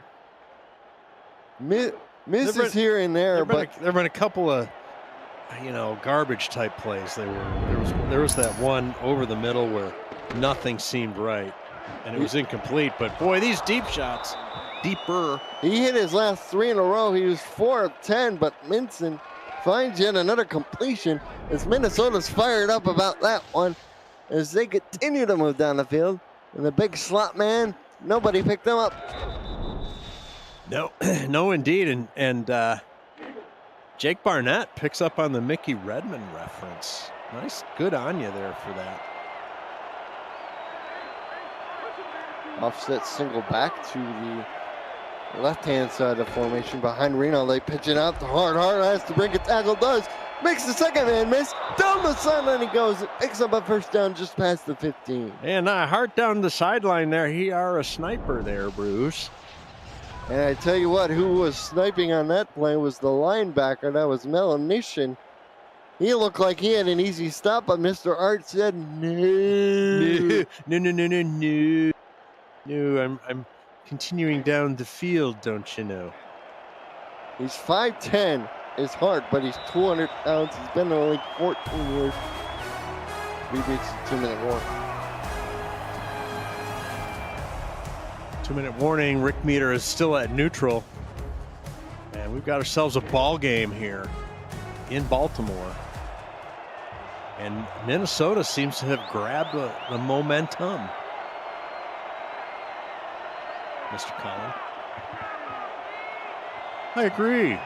misses here and there, but there have been a couple of garbage type plays. There was that one over the middle where nothing seemed right, and it was incomplete. But boy, these deep shots, deeper. He hit his last 3 in a row. He was 4 of 10, but Minson finds yet another completion as Minnesota's fired up about that one as they continue to move down the field. And the big slot man, nobody picked them up. No, no, indeed, and Jake Barnett picks up on the Mickey Redmond reference. Nice, good on you there for that. Offset single back to the left-hand side of the formation behind Reno. They pitch it out to Hart. Hart has to break a tackle, does. Makes the second man miss. Down the sideline he goes. Picks up a first down just past the 15. And Hart down the sideline there. He are a sniper there, Bruce. And I tell you what, who was sniping on that play was the linebacker. That was Melanishin. He looked like he had an easy stop, but Mr. Art said no. No, I'm continuing down the field, don't you know? He's 5'10", is Hart, but he's 200 pounds. He's been in the league 14 years. We beats the 2-minute warning. 2-minute warning. Rick Meter is still at neutral. And we've got ourselves a ball game here in Baltimore. And Minnesota seems to have grabbed the momentum. Mr. Collin. I agree,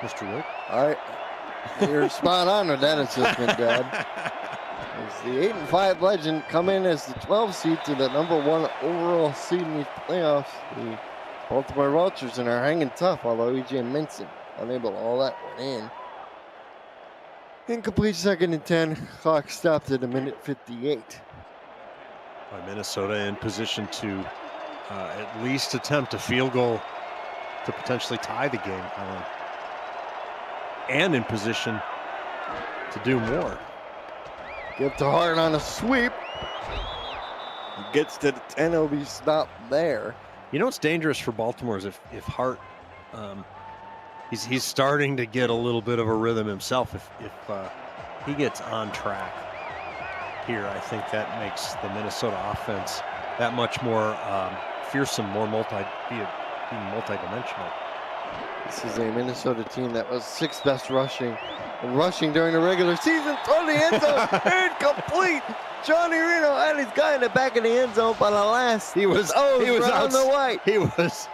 Mr. Rick. All right. You're spot on with that assessment, Dad. As the 8-5 legend come in as the 12 seed to the number 1 overall seed in these playoffs. The Baltimore Vultures and are hanging tough, although E.J. Minson unable to all that one in. Incomplete 2nd and 10. Clock stopped at a minute 58. By Minnesota in position to at least attempt a field goal to potentially tie the game, Colin. And in position to do more. Give to Hart on a sweep. Gets to the 10, he'll be stopped there. You know what's dangerous for Baltimore is if Hart, he's starting to get a little bit of a rhythm himself. If he gets on track here, I think that makes the Minnesota offense that much more fearsome, more being multidimensional. This is a Minnesota team that was 6th best rushing during the regular season. Throw the end zone, incomplete. Johnny Reno had his guy in the back of the end zone, but alas, he was right out on the white. He was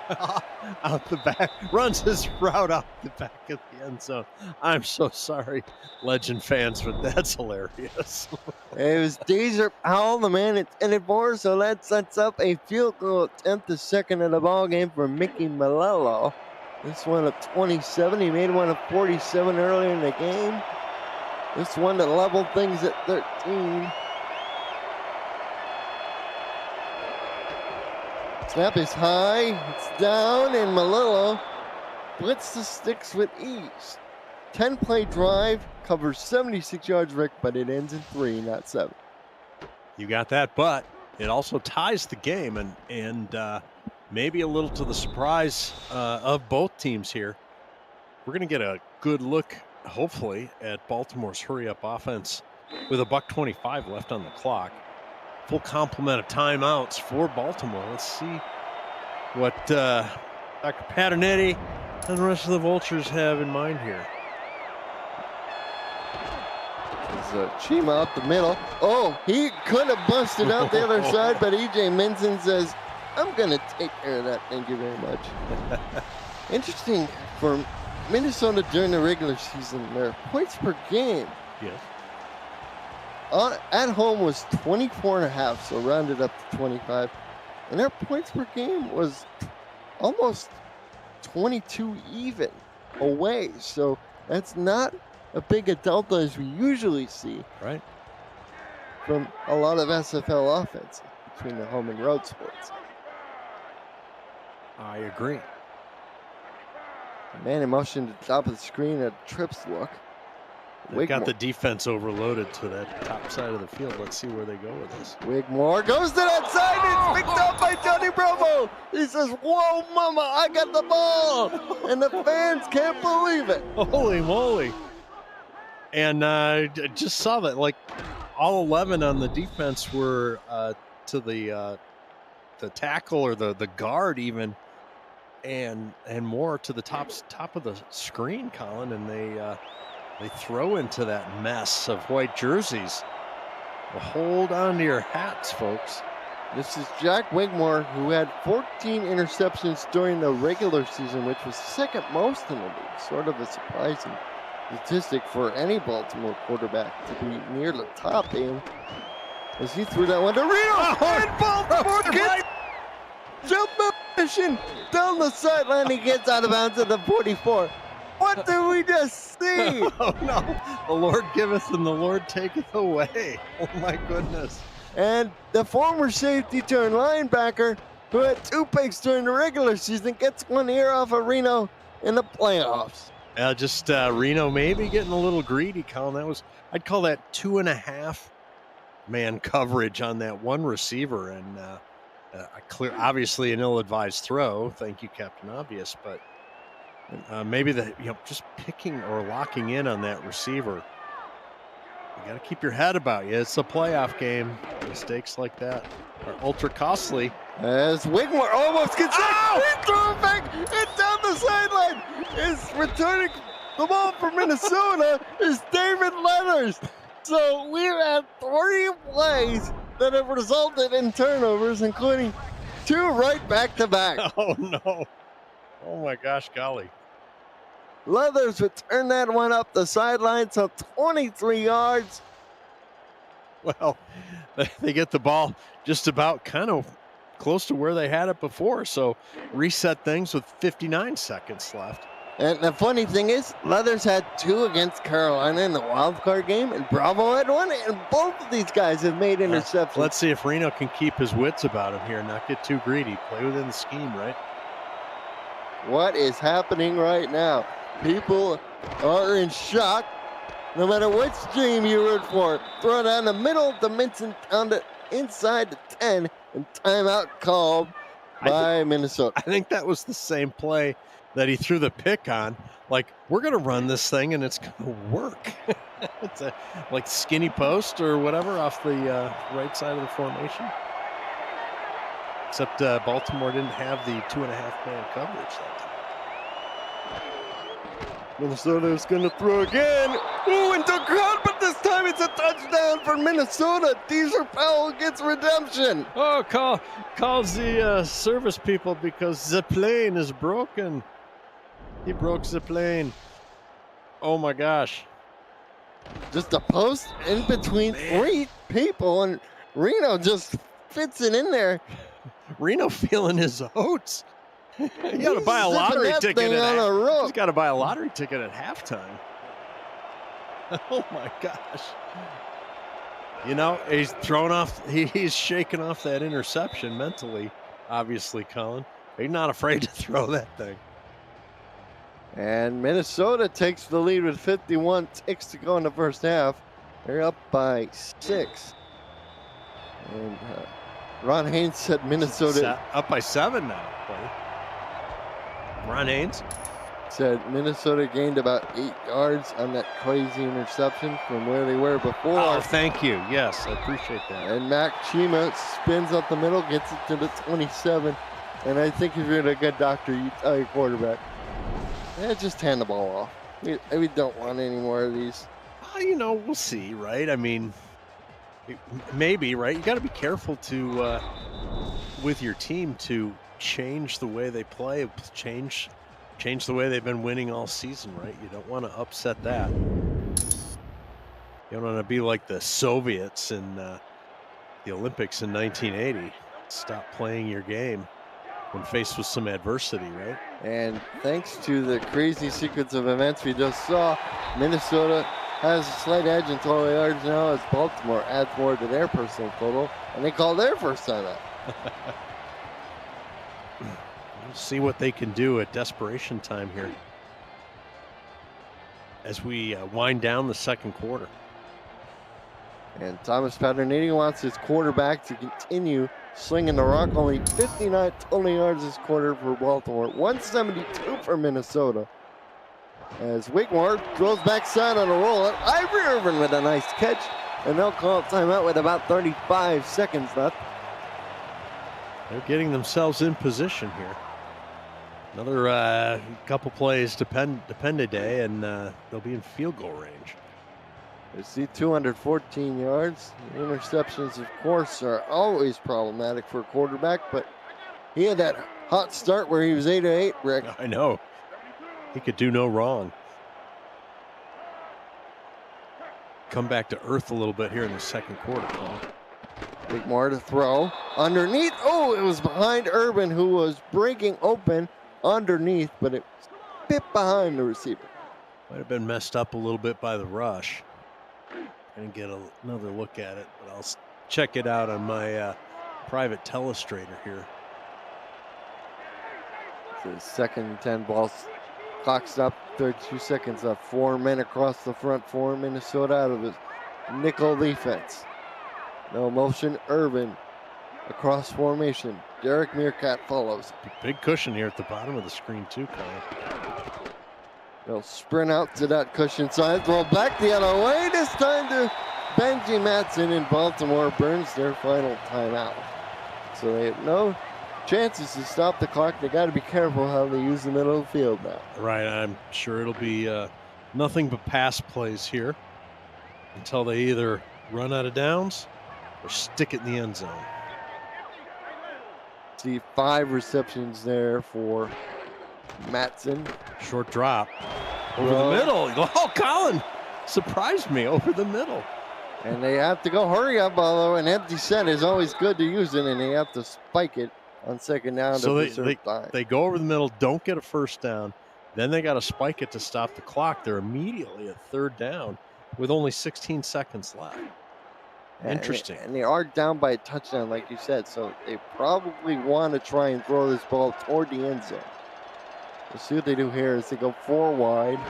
out the back, runs his route out the back of the end zone. I'm so sorry, Legend fans, but that's hilarious. It was Deezer Powell, the man intended for, so that sets up a field goal attempt, the second of the ball game for Mickey Malello. This one of 27. He made one of 47 earlier in the game. This one to level things at 13. Snap is high, it's down, and Malillo blitz the sticks with ease. 10-play drive, covers 76 yards, Rick, but it ends in 3, not 7. You got that, but it also ties the game, and maybe a little to the surprise of both teams here. We're going to get a good look, hopefully, at Baltimore's hurry-up offense with $1:25 left on the clock. Full complement of timeouts for Baltimore. Let's see what Dr. Paternetti and the rest of the Vultures have in mind here. Chima up the middle. Oh, he could have busted out the other side, but E.J. Minson says, I'm going to take care of that. Thank you very much. Interesting for Minnesota during the regular season, their points per game. Yes. At home was 24.5, so rounded up to 25. And their points per game was almost 22 even away. So that's not a big a delta as we usually see. Right. From a lot of SFL offense between the home and road splits. I agree. Man in motion to the top of the screen, a trips look. They've got the defense overloaded to that top side of the field. Let's see where they go with this. Wigmore goes to that side. It's picked up by Johnny Bravo. He says, whoa, mama, I got the ball. And the fans can't believe it. Holy moly. And I just saw that, like, all 11 on the defense were to the tackle or the guard even, and more to the top of the screen, Colin, and they throw into that mess of white jerseys. Well, hold on to your hats, folks. This is Jack Wigmore, who had 14 interceptions during the regular season, which was second most in the league. Sort of a surprising statistic for any Baltimore quarterback to be near the top end. As he threw that one to Reno, and Baltimore gets jump mission down the sideline. He gets out of bounds at the 44. What did we just see? Oh no, the Lord giveth and the Lord taketh away. Oh my goodness. And the former safety turned linebacker, who had 2 picks during the regular season, gets one ear off of Reno in the playoffs. Just Reno maybe getting a little greedy, Colin. I'd call that 2.5 man coverage on that one receiver, and obviously an ill-advised throw. Thank you, Captain Obvious, but maybe just picking or locking in on that receiver. You got to keep your head about you. It's a playoff game. Mistakes like that are ultra costly. As Wigmore almost gets it, he threw it back and down the sideline. Is returning the ball for Minnesota is David Leathers. So we've had 3 plays that have resulted in turnovers, including 2 right back to back. Oh no! Oh my gosh, golly! Leathers would turn that one up the sideline, so 23 yards. Well, they get the ball just about kind of close to where they had it before, so reset things with 59 seconds left. And the funny thing is, Leathers had 2 against Carolina in the wild card game, and Bravo had 1, and both of these guys have made interceptions. Let's see if Reno can keep his wits about him here and not get too greedy. Play within the scheme, right? What is happening right now? People are in shock. No matter which team you root for, throw it down the middle to Minson, down to inside the 10, and timeout called by Minnesota. I think that was the same play that he threw the pick on. Like, we're going to run this thing and it's going to work. It's a like skinny post or whatever off the right side of the formation. Except Baltimore didn't have the 2.5 man coverage that time. Minnesota is going to throw again. Ooh, and took out, but this time it's a touchdown for Minnesota. Teaser Powell gets redemption. Oh, calls the service people because the plane is broken. He broke the plane. Oh my gosh. Just a post in between three people, and Reno just fits it in there. Reno feeling his oats. You got to buy a lottery ticket. He's got to buy a lottery ticket at halftime. Oh my gosh. You know, he's thrown off. He's shaking off that interception mentally, obviously, Colin. He's not afraid to throw that thing. And Minnesota takes the lead with 51 ticks to go in the first half. They're up by 6. And Ron Haynes said Minnesota... Up by 7 now, buddy. Ron Haynes said Minnesota gained about 8 yards on that crazy interception from where they were before. Oh, thank you. Yes, I appreciate that. And Mac Chima spins up the middle, gets it to the 27. And I think if you're a good doctor, you tell your quarterback, just hand the ball off. We don't want any more of these. You know, we'll see, right? I mean, maybe, right? You got to be careful to, with your team, to change the way they play, change the way they've been winning all season, right? You don't want to upset that. You don't want to be like the Soviets in the Olympics in 1980. Stop playing your game when faced with some adversity, right? And thanks to the crazy sequence of events we just saw, Minnesota has a slight edge in total yards now as Baltimore adds more to their personal total, and they call their first time out. We'll see what they can do at desperation time here as we wind down the second quarter. And Thomas Paterniti wants his quarterback to continue slinging the rock. Only 59 total yards this quarter for Baltimore, 172 for Minnesota. As Wigmore throws backside on a roll, Ivory Irvin with a nice catch, and they'll call a timeout with about 35 seconds left. They're getting themselves in position here. Another couple plays depend a day, and they'll be in field goal range. You see 214 yards. Interceptions, of course, are always problematic for a quarterback, but he had that hot start where he was 8-8, Rick. I know. He could do no wrong. Come back to earth a little bit here in the second quarter. Wigmore to throw. Underneath. Oh, it was behind Urban, who was breaking open underneath, but it was a bit behind the receiver. Might have been messed up a little bit by the rush. And get another look at it, but I'll check it out on my private telestrator here. The second and 10 balls. Clock stop, 32 seconds left. 4 men across the front for Minnesota out of his nickel defense. No motion, Urban across formation. Derek Meerkat follows. Big cushion here at the bottom of the screen too, Colin. They'll sprint out to that cushion side, throw back the other way. This time to Benji Matson in Baltimore burns their final timeout. So they have no chances to stop the clock. They got to be careful how they use the middle of the field now. Right, I'm sure it'll be nothing but pass plays here until they either run out of downs or stick it in the end zone. See 5 receptions there for Matson. Short drop over the middle. Oh, Colin surprised me over the middle. And they have to go hurry up, although an empty set is always good to use it, and they have to spike it on second down to preserve time. They go over the middle, don't get a first down. Then they got to spike it to stop the clock. They're immediately at third down with only 16 seconds left. Interesting. And they are down by a touchdown, like you said, so they probably want to try and throw this ball toward the end zone. We'll see what they do here as they go 4 wide.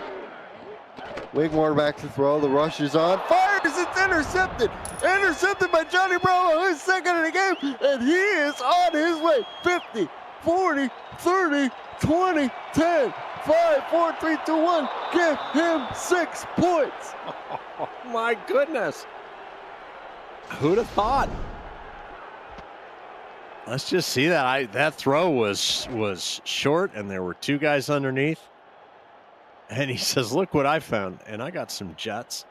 Wigmore back to throw. The rush is on. Fires! It's intercepted! Intercepted by Johnny Bravo, his second in the game, and he is on his way. 50, 40, 30, 20, 10, 5, 4, 3, 2, 1. Give him 6 points. Oh, my goodness. Who'd have thought? Let's just see that. That throw was short, and there were 2 guys underneath. And he says, look what I found. And I got some jets.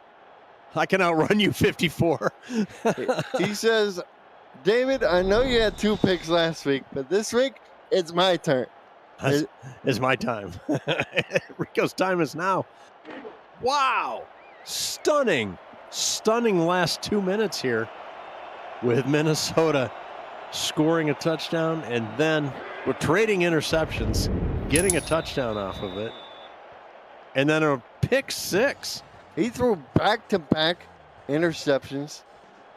I can outrun you 54. He says, David, I know you had 2 picks last week, but this week it's my turn. It's my time. Rico's time is now. Wow. Stunning last 2 minutes here with Minnesota scoring a touchdown, and then we're trading interceptions, getting a touchdown off of it, and then a pick 6. He threw back-to-back interceptions,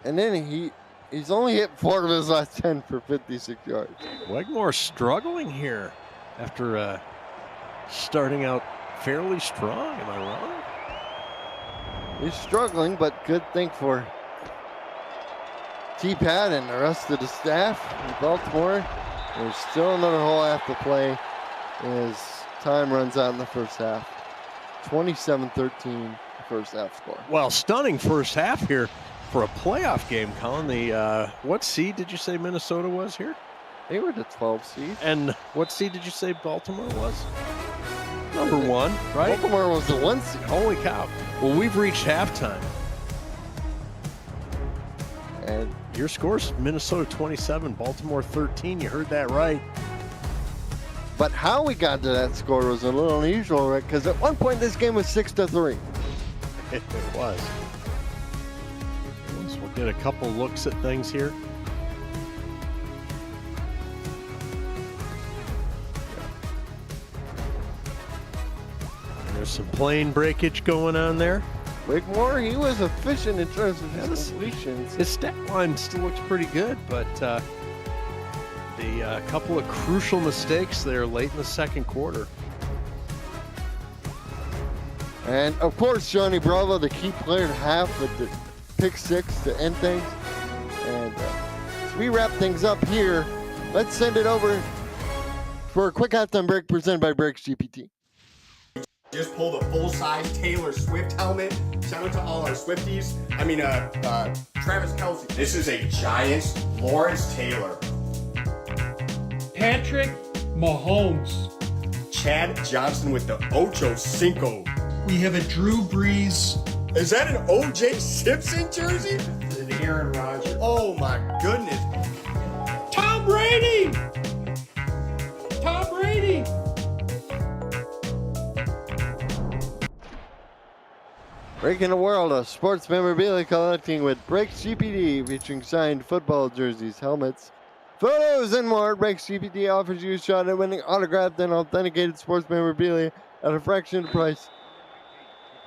and then he's only hit 4 of his last 10 for 56 yards. Wegmore struggling here after starting out fairly strong. Am I wrong? He's struggling, but good thing for T-Pat and the rest of the staff in Baltimore. There's still another whole half to play as time runs out in the first half. 27-13 first half score. Well, stunning first half here for a playoff game, Colin. The what seed did you say Minnesota was here? They were the 12 seed. And what seed did you say Baltimore was? Number 1, right? Baltimore was the 1 seed. Holy cow. Well, we've reached halftime. And your score's Minnesota 27, Baltimore 13. You heard that right. But how we got to that score was a little unusual, right? Because at one point this game was 6-3. It was. So we'll get a couple looks at things here. There's some plane breakage going on there. Wigmore, he was efficient in terms of his completions. His stat line still looks pretty good, but the couple of crucial mistakes there late in the second quarter. And of course, Johnny Bravo, the key player to have with the pick 6 to end things. And as we wrap things up here, let's send it over for a quick halftime break presented by Breaks GPT. Just pulled a full-size Taylor Swift helmet. Shout out to all our Swifties. Travis Kelce. This is a Giants Lawrence Taylor. Patrick Mahomes. Chad Johnson with the Ocho Cinco. We have a Drew Brees. Is that an O.J. Simpson jersey? An Aaron Rodgers. Oh my goodness. Tom Brady! Tom Brady! Breaking the world of sports memorabilia collecting with Breaks GPT, featuring signed football jerseys, helmets, photos, and more. Breaks GPT offers you a shot at winning autographed and authenticated sports memorabilia at a fraction of the price.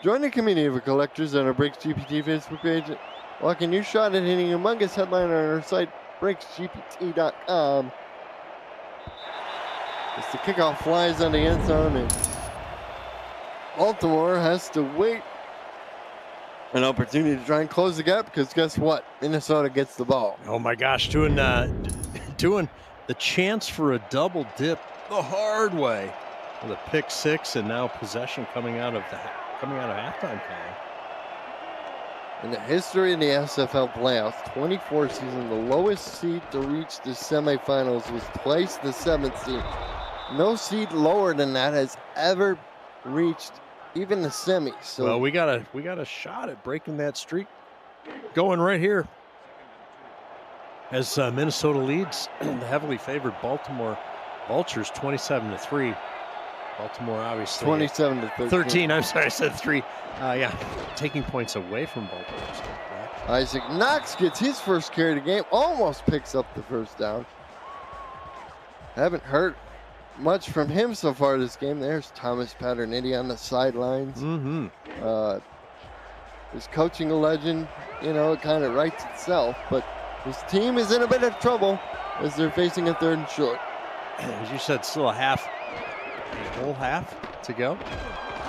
Join the community of collectors on our Breaks GPT Facebook page. Lock in your shot at hitting a humongous headline on our site, breaksgpt.com. As the kickoff flies on the end zone, and Baltimore has to wait an opportunity to try and close the gap, because guess what? Minnesota gets the ball. Oh my gosh, doing the chance for a double dip the hard way with a pick 6, and now possession coming out of halftime time. In the history of the SFL playoffs, 24 season, the lowest seed to reach the semifinals was twice the 7th seed. No seed lower than that has ever reached even the semis. So well, we got a shot at breaking that streak going right here as Minnesota leads the heavily favored Baltimore Vultures 27-3. Baltimore obviously 27-13. I'm sorry, I said 3. Taking points away from Baltimore. Isaac Knox gets his first carry of the game, almost picks up the first down. Haven't heard much from him so far this game. There's Thomas Paternitti on the sidelines. His coaching a legend, it kind of writes itself, but his team is in a bit of trouble as they're facing a 3rd and short. As you said, still a whole half to go.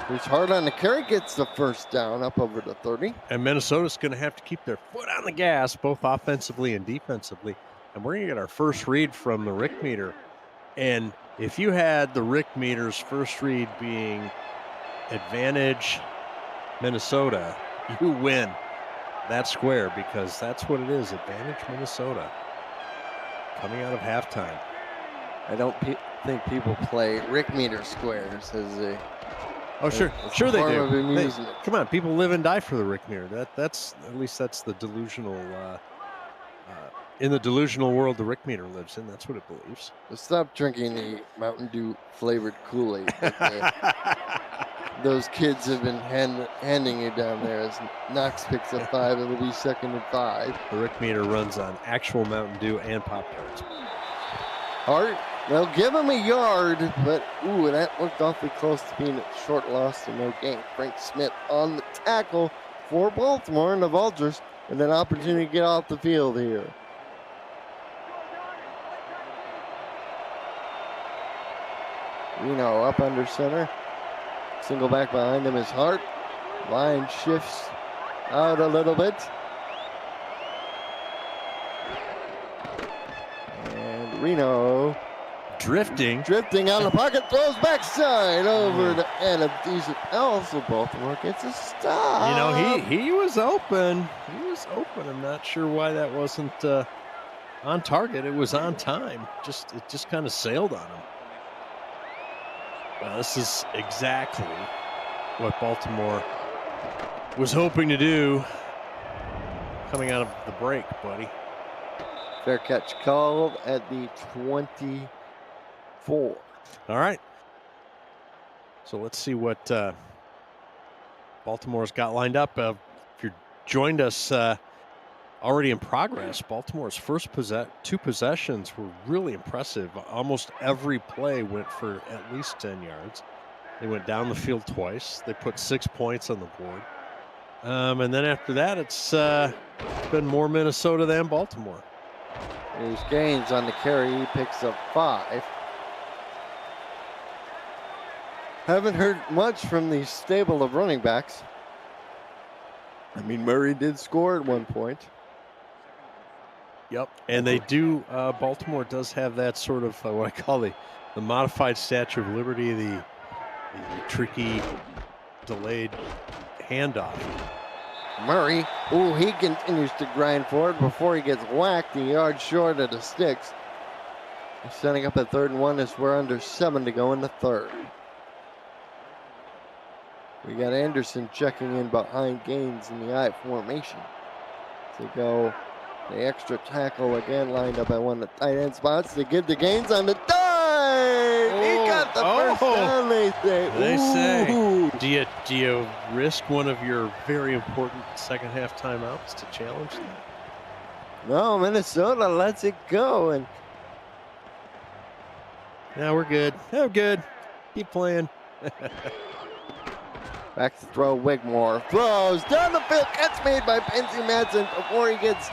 He's hard on the carry, gets the first down up over the 30. And Minnesota's going to have to keep their foot on the gas, both offensively and defensively. And we're going to get our first read from the Rick meter. And if you had the Rick meter's first read being advantage Minnesota, you win that square, because that's what it is, advantage Minnesota coming out of halftime. I don't think people play Rick meter squares as Oh, sure, It's a sure they form do. of amusement. Come on, people live and die for the Rick Meter. That's at least that's the delusional. In the delusional world the Rick Meter lives in, that's what it believes. Stop drinking the Mountain Dew flavored Kool-Aid that those kids have been handing you down there. As Knox picks up 5, it'll be 2nd and 5. The Rick Meter runs on actual Mountain Dew and Pop-Tarts. Hart, they'll give him a yard, but ooh, that looked awfully close to being a short loss and no gain. Frank Smith on the tackle for Baltimore, and the Vultures with an opportunity to get off the field here. Reno up under center. Single back behind him is Hart. Line shifts out a little bit. And Reno Drifting. drifting out of the pocket, throws backside over to Adam Decent. Also, Baltimore gets a stop. You know, he was open. He was open. I'm not sure why that wasn't on target. It was on time. It just kind of sailed on him. Well, this is exactly what Baltimore was hoping to do coming out of the break, buddy. Fair catch called at the 24. All right. So let's see what Baltimore's got lined up. If you joined us already in progress, Baltimore's first 2 possessions were really impressive. Almost every play went for at least 10 yards. They went down the field twice. They put 6 points on the board. And then after that, it's been more Minnesota than Baltimore. There's Gaines on the carry. He picks up 5. Haven't heard much from the stable of running backs. I mean, Murray did score at one point. Yep. And they do, Baltimore does have that sort of what I call the modified Statue of Liberty, the tricky delayed handoff. Murray, ooh, he continues to grind forward before he gets whacked a yard short of the sticks. He's setting up a 3rd and 1 as we're under 7 to go in the 3rd. We got Anderson checking in behind Gaines in the I formation. To go the extra tackle again, lined up at one of the tight end spots. They give the Gaines on the dive. He got the first down, they say. They say. Ooh. Do you risk one of your very important second half timeouts to challenge that? No, Minnesota lets it go. And Yeah, we're good. I'm good. Keep playing. back to throw, Wigmore throws down the field. Catch made by Pensy Madsen before he gets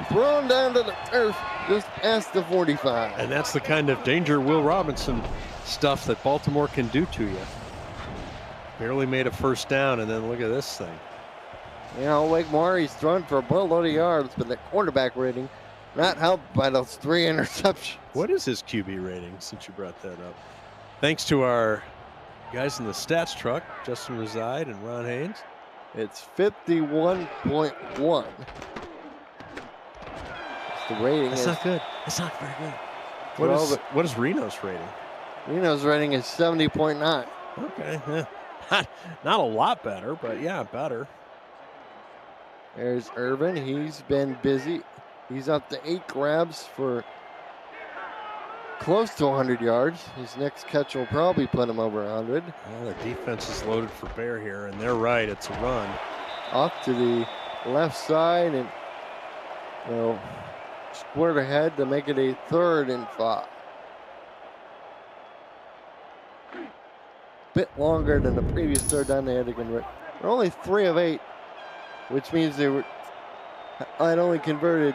thrown down to the turf just past the 45. And that's the kind of danger Will Robinson stuff that Baltimore can do to you. Barely made a first down, and then look at this thing. You know, Wigmore, he's thrown for a boatload of yards, but the quarterback rating not helped by those 3 interceptions. What is his QB rating, since you brought that up? Thanks to our guys in the stats truck, Justin Reside and Ron Haynes. It's 51.1. The rating That's is not good. That's not very good. Well, What is Reno's rating? Reno's rating is 70.9. Okay, yeah. Not a lot better, but yeah, better. There's Irvin. He's been busy. He's up to 8 grabs for close to 100 yards. His next catch will probably put him over 100. Well, the defense is loaded for bear here, and they're right. It's a run. Off to the left side, and they'll squirt ahead to make it a 3rd and 5. Bit longer than the previous 3rd down they had to convert. They're only 3 of 8, which means they had only converted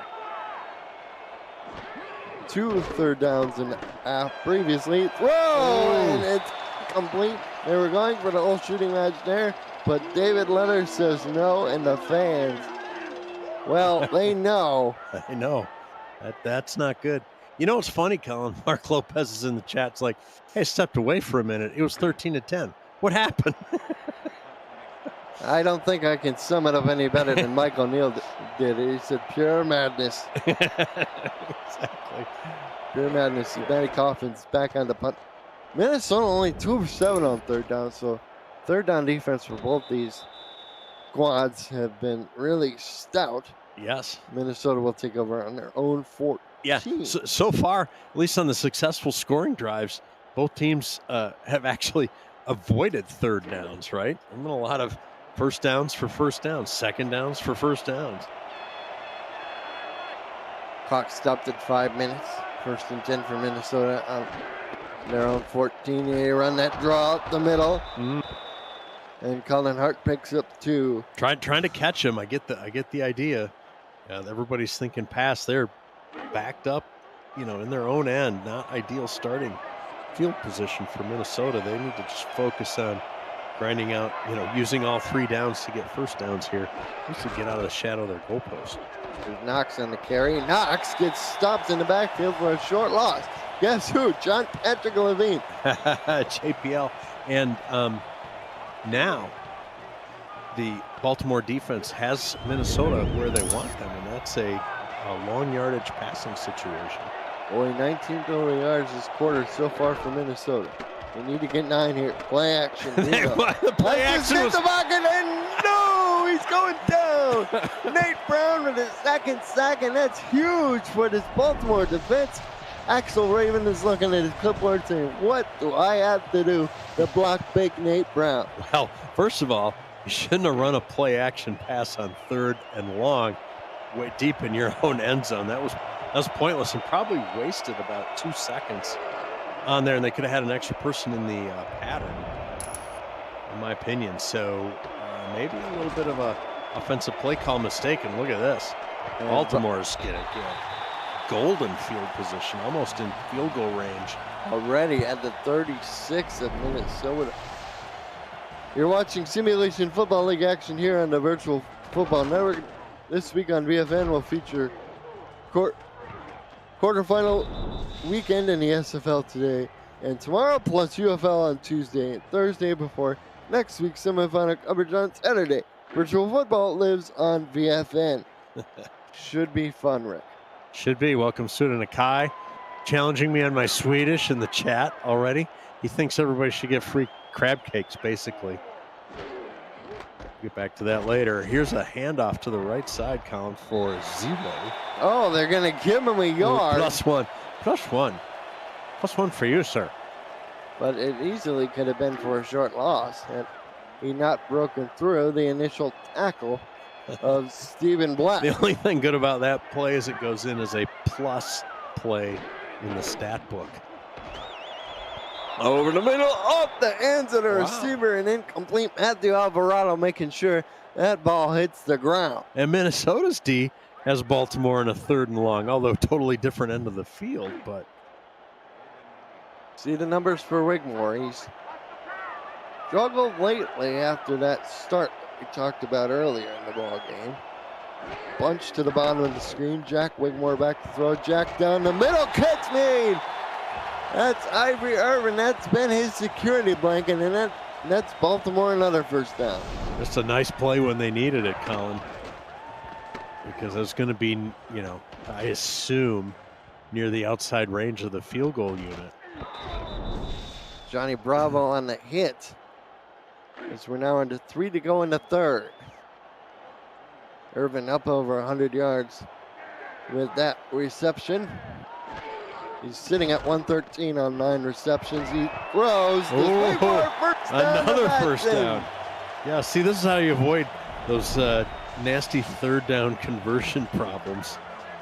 2 3rd downs and a half previously. Throw, and it's complete. They were going for the old shooting match there, but David Leonard says no, and the fans, well, they know. I know. That's not good. You know what's funny, Colin? Mark Lopez is in the chat. It's like, hey, I stepped away for a minute. It was 13-10. What happened? I don't think I can sum it up any better than Mike O'Neill did. He said pure madness. Exactly. Pure madness. Matty Coffin's back on the punt Minnesota only 2 of 7 on third down, so third down defense for both these squads have been really stout. Yes. Minnesota will take over on their own 14. Yeah. So far, at least on the successful scoring drives, both teams have actually avoided third downs, right? There's been a lot of first downs for first downs, second downs for first downs. Clock stopped at 5 minutes. 1st and 10 for Minnesota on their own 14. They run that draw up the middle. And Colin Hart picks up 2. Trying to catch him. I get the idea. Everybody's thinking pass. They're backed up, in their own end. Not ideal starting field position for Minnesota. They need to just focus on grinding out, using all 3 downs to get first downs here. Just to get out of the shadow of their goalpost. There's Knox on the carry. Knox gets stopped in the backfield for a short loss. Guess who? John Patrick Levine. JPL. And now the Baltimore defense has Minnesota where they want them, and that's a long yardage passing situation. Only 19 total yards this quarter so far for Minnesota. They need to get 9 here. Play action. The play action was... the pocket, and no, he's going down. Nate Brown with his second sack, and that's huge for this Baltimore defense. Axel Raven is looking at his clipboard saying, what do I have to do to block big Nate Brown? Well, first of all, you shouldn't have run a play action pass on 3rd and long way deep in your own end zone. That was pointless and probably wasted about 2 seconds on there, and they could have had an extra person in the pattern, in my opinion. So maybe a little bit of a offensive play call mistake, and look at this. Baltimore's getting golden field position, almost in field goal range. Already at the 36 of Minnesota. You're watching Simulation Football League action here on the Virtual Football Network. This week on VFN will feature quarterfinal weekend in the SFL today and tomorrow, plus UFL on Tuesday and Thursday before next week's semifinal coverage on Saturday. Virtual football lives on VFN. Should be fun, Rick. Should be. Welcome, student Akai, challenging me on my Swedish in the chat already. He thinks everybody should get free crab cakes, basically. Get back to that later. Here's a handoff to the right side, Colin, for 0. Oh, they're going to give him a yard. +1. +1. +1 for you, sir. But it easily could have been for a short loss had he not broken through the initial tackle of Stephen Black. The only thing good about that play is it goes in as a plus play in the stat book. Over the middle, off the hands of the receiver, and incomplete. Matthew Alvarado making sure that ball hits the ground. And Minnesota's D has Baltimore in a 3rd and long, although totally different end of the field. But see the numbers for Wigmore. He's struggled lately after that start we talked about earlier in the ball game. Bunch to the bottom of the screen. Jack Wigmore back to throw. Jack down the middle. Catch made. That's Ivory Irvin. That's been his security blanket, and that's Baltimore another first down. Just a nice play when they needed it, Colin. Because it's going to be, I assume, near the outside range of the field goal unit. Johnny Bravo on the hit. As we're now into 3 to go in the 3rd. Irvin up over 100 yards with that reception. He's sitting at 113 on 9 receptions. He throws. Another first down. Yeah, see, this is how you avoid those nasty 3rd down conversion problems.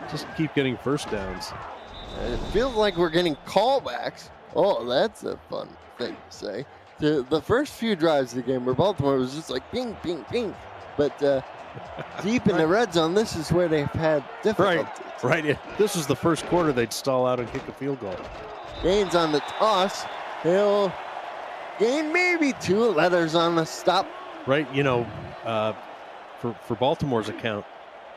Just keep getting first downs. It feels like we're getting callbacks. Oh, that's a fun thing to say. The first few drives of the game where Baltimore was just like ping, ping, ping. But deep in the red zone, this is where they've had difficulties. Right. Yeah. This was the first quarter they'd stall out and kick a field goal. Gaines on the toss. He'll gain maybe 2. Leathers on the stop. Right. For Baltimore's account,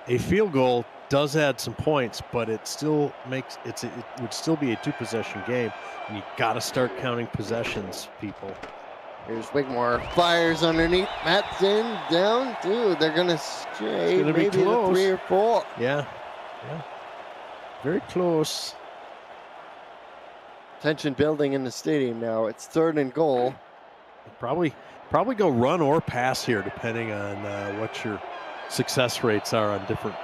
a field goal does add some points, but it still makes it would still be a 2-possession game, and you got to start counting possessions, people. Here's Wigmore, fires underneath. Matson down 2. They're gonna stray maybe to 3 or 4. Yeah, very close. Tension building in the stadium now. It's 3rd and goal. Probably go run or pass here, depending on what your success rates are on different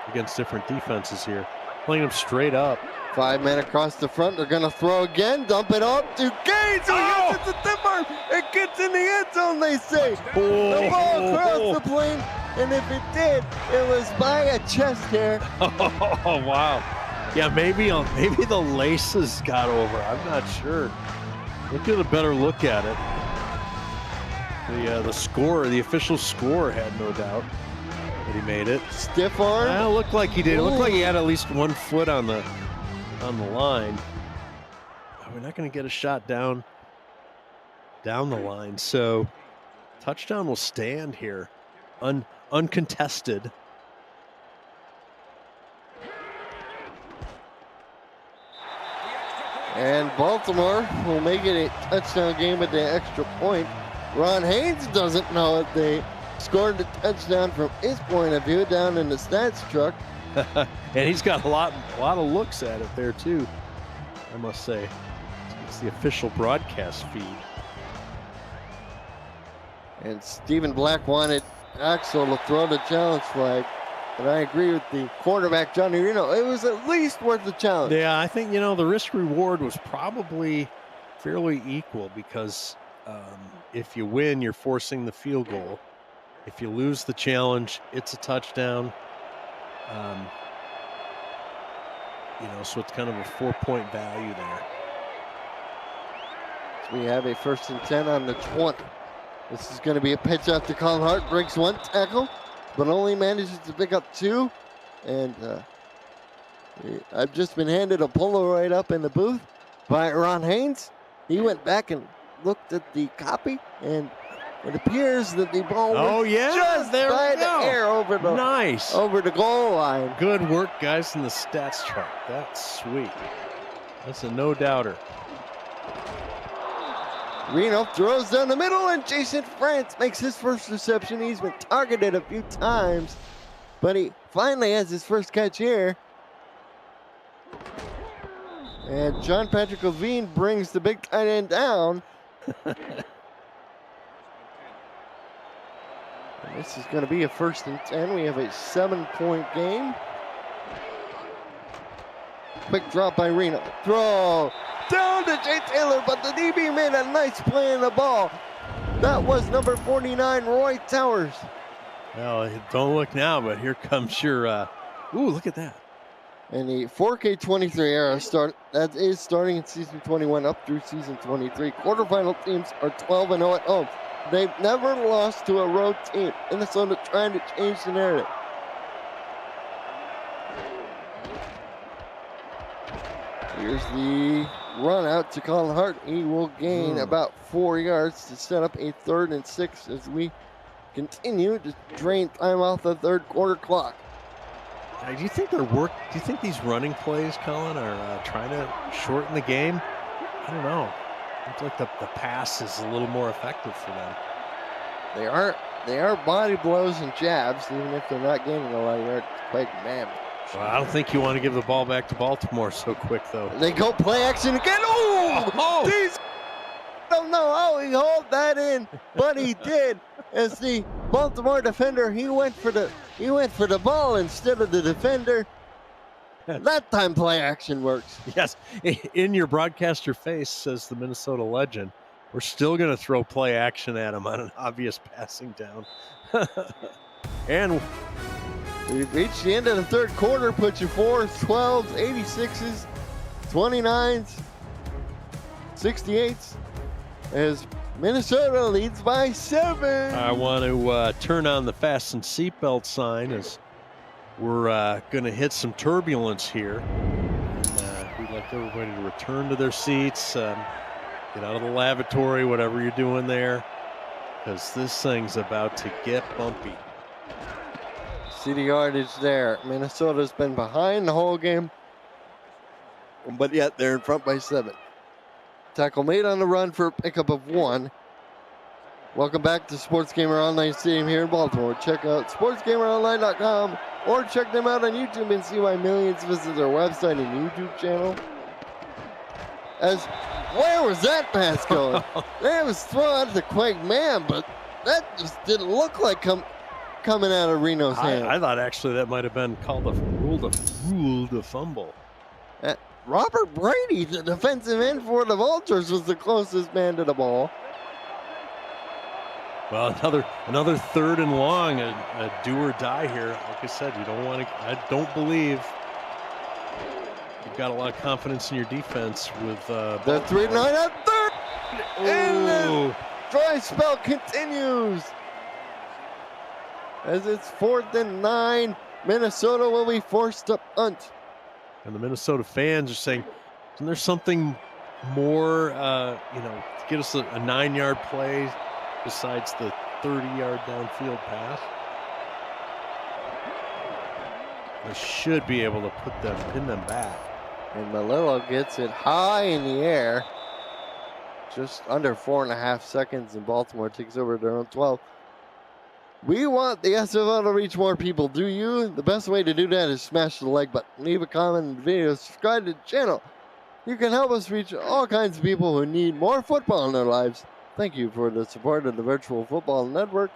against different defenses here. Playing them straight up. 5 men across the front. They're going to throw again. Dump it up to Gaines. Oh, yes, it's a tip arm. It gets in the end zone, they say. The ball across the plane. And if it did, it was by a chest hair. Oh, wow. Yeah, maybe the laces got over. I'm not sure. We'll get a better look at it. The score, the official score, had no doubt that he made it. Stiff arm. It looked like he did. It looked like he had at least 1 foot on the line. We're not going to get a shot down the line, so touchdown will stand here, uncontested. And Baltimore will make it a touchdown game with the extra point. Ron Haynes doesn't know if they scored a touchdown from his point of view down in the stats truck. And he's got a lot of looks at it there too, I must say. It's the official broadcast feed. And Stephen Black wanted Axel to throw the challenge flag. And I agree with the quarterback, Johnny Reno. It was at least worth the challenge. Yeah, I think, the risk reward was probably fairly equal because if you win, you're forcing the field goal. If you lose the challenge, it's a touchdown. So it's kind of a 4-point value there. So we have a 1st and 10 on the 20. This is going to be a pitch out to Colin Hart. Breaks 1 tackle, but only manages to pick up 2. And I've just been handed a Polaroid up in the booth by Ron Haynes. He went back and looked at the copy, and it appears that the ball went just there by the air over the goal line. Good work, guys, in the stats chart. That's sweet. That's a no-doubter. Reno throws down the middle, and Jason France makes his first reception. He's been targeted a few times, but he finally has his first catch here. And John Patrick Levine brings the big tight end down. This is going to be a 1st and 10. We have a 7-point game. Quick drop by Reno. Throw down to Jay Taylor, but the DB made a nice play in the ball. That was number 49, Roy Towers. Well, don't look now, but here comes your, ooh, look at that. And the 4K23 era that is starting in season 21 up through season 23. Quarterfinal teams are 12-0 at home. They've never lost to a road team. Minnesota trying to change the narrative. Here's the run out to Colin Hart. He will gain about 4 yards to set up a 3rd and 6 as we continue to drain time off the 3rd quarter clock. Do you think these running plays, Colin, are trying to shorten the game? I don't know. Looks like the pass is a little more effective for them. They are body blows and jabs, even if they're not gaining a lot of yards. Quite mammoth. Well, I don't think you want to give the ball back to Baltimore so quick, though. They go play action again. Oh! I don't know how he hauled that in, but he did. As the Baltimore defender, he went for the ball instead of the defender. That time play action works. Yes, in your broadcaster face, says the Minnesota legend. We're still going to throw play action at him on an obvious passing down. And we've reached the end of the 3rd quarter. Put your 4s, 12s, 86s, 29s, 68s. As Minnesota leads by 7. I want to turn on the fasten seatbelt sign as we're going to hit some turbulence here. And we'd like everybody to return to their seats, get out of the lavatory, whatever you're doing there, because this thing's about to get bumpy. See the yardage there. Minnesota's been behind the whole game, but yet they're in front by 7. Tackle made on the run for a pickup of 1. Welcome back to Sports Gamer Online Stadium here in Baltimore. Check out sportsgameronline.com or check them out on YouTube and see why millions visit their website and YouTube channel. As where was that pass going? That was thrown out to Quake Man, but that just didn't look like coming out of Reno's hand. I thought actually that might have been called a rule to fumble. Robert Brady, the defensive end for the Vultures, was the closest man to the ball. Well, another 3rd and long, a do or die here. Like I said, you don't want to. I don't believe you've got a lot of confidence in your defense with. The 3-9 on 3rd, and the dry spell continues as it's 4th and 9. Minnesota will be forced to punt. And the Minnesota fans are saying, isn't there something more, to get us a 9-yard play besides the 30-yard downfield pass? They should be able to pin them back. And Malillo gets it high in the air. Just under 4.5 seconds, and Baltimore takes over their own 12. We want the SFL to reach more people. Do you? The best way to do that is smash the like button, leave a comment in the video, subscribe to the channel. You can help us reach all kinds of people who need more football in their lives. Thank you for the support of the Virtual Football Network.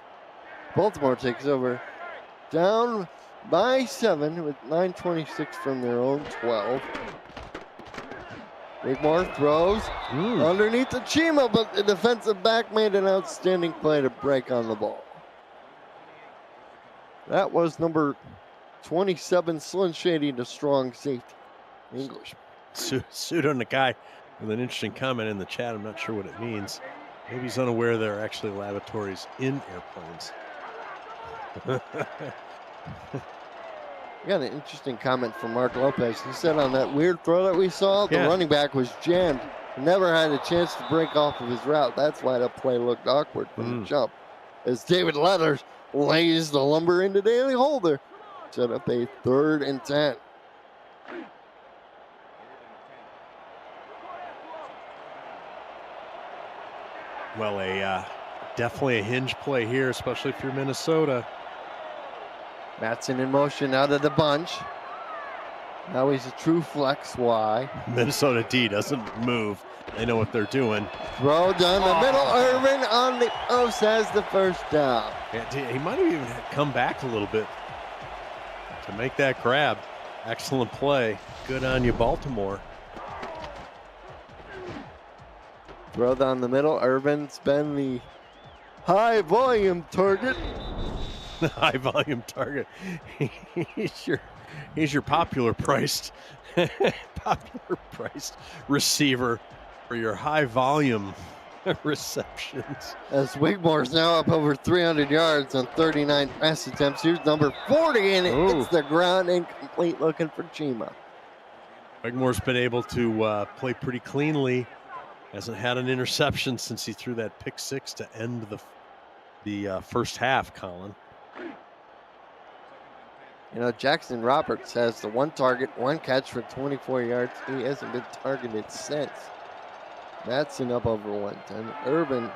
Baltimore takes over, down by 7 with 9:26 from their own 12. Wigmore throws underneath the Chima, but the defensive back made an outstanding play to break on the ball. That was number 27, Slim Shady, the strong safety. English. Pseudo Nakai with an interesting comment in the chat. I'm not sure what it means. Maybe he's unaware there are actually lavatories in airplanes. We got an interesting comment from Mark Lopez. He said on that weird throw that we saw, the running back was jammed. He never had a chance to break off of his route. That's why the play looked awkward from the jump. As David Leathers lays the lumber into Daily Holder, set up a 3rd and 10. Well, definitely a hinge play here, especially if you're Minnesota. Matson in motion out of the bunch. Now he's a true flex. Why? Minnesota D doesn't move. They know what they're doing. Throw down the middle. Irvin on the post has the first down. Yeah, he might have even come back a little bit to make that grab. Excellent play. Good on you, Baltimore. Throw down the middle. Irvin's been the high volume target. High volume target. He's your popular priced receiver for your high volume receptions. As Wigmore's now up over 300 yards on 39 pass attempts. Here's number 40, and it hits the ground incomplete, looking for Chima. Wigmore's been able to play pretty cleanly. Hasn't had an interception since he threw that pick 6 to end the first half, Colin. You know, Jackson Roberts has the 1 target, 1 catch for 24 yards. He hasn't been targeted since. Matson up over 110. Irvin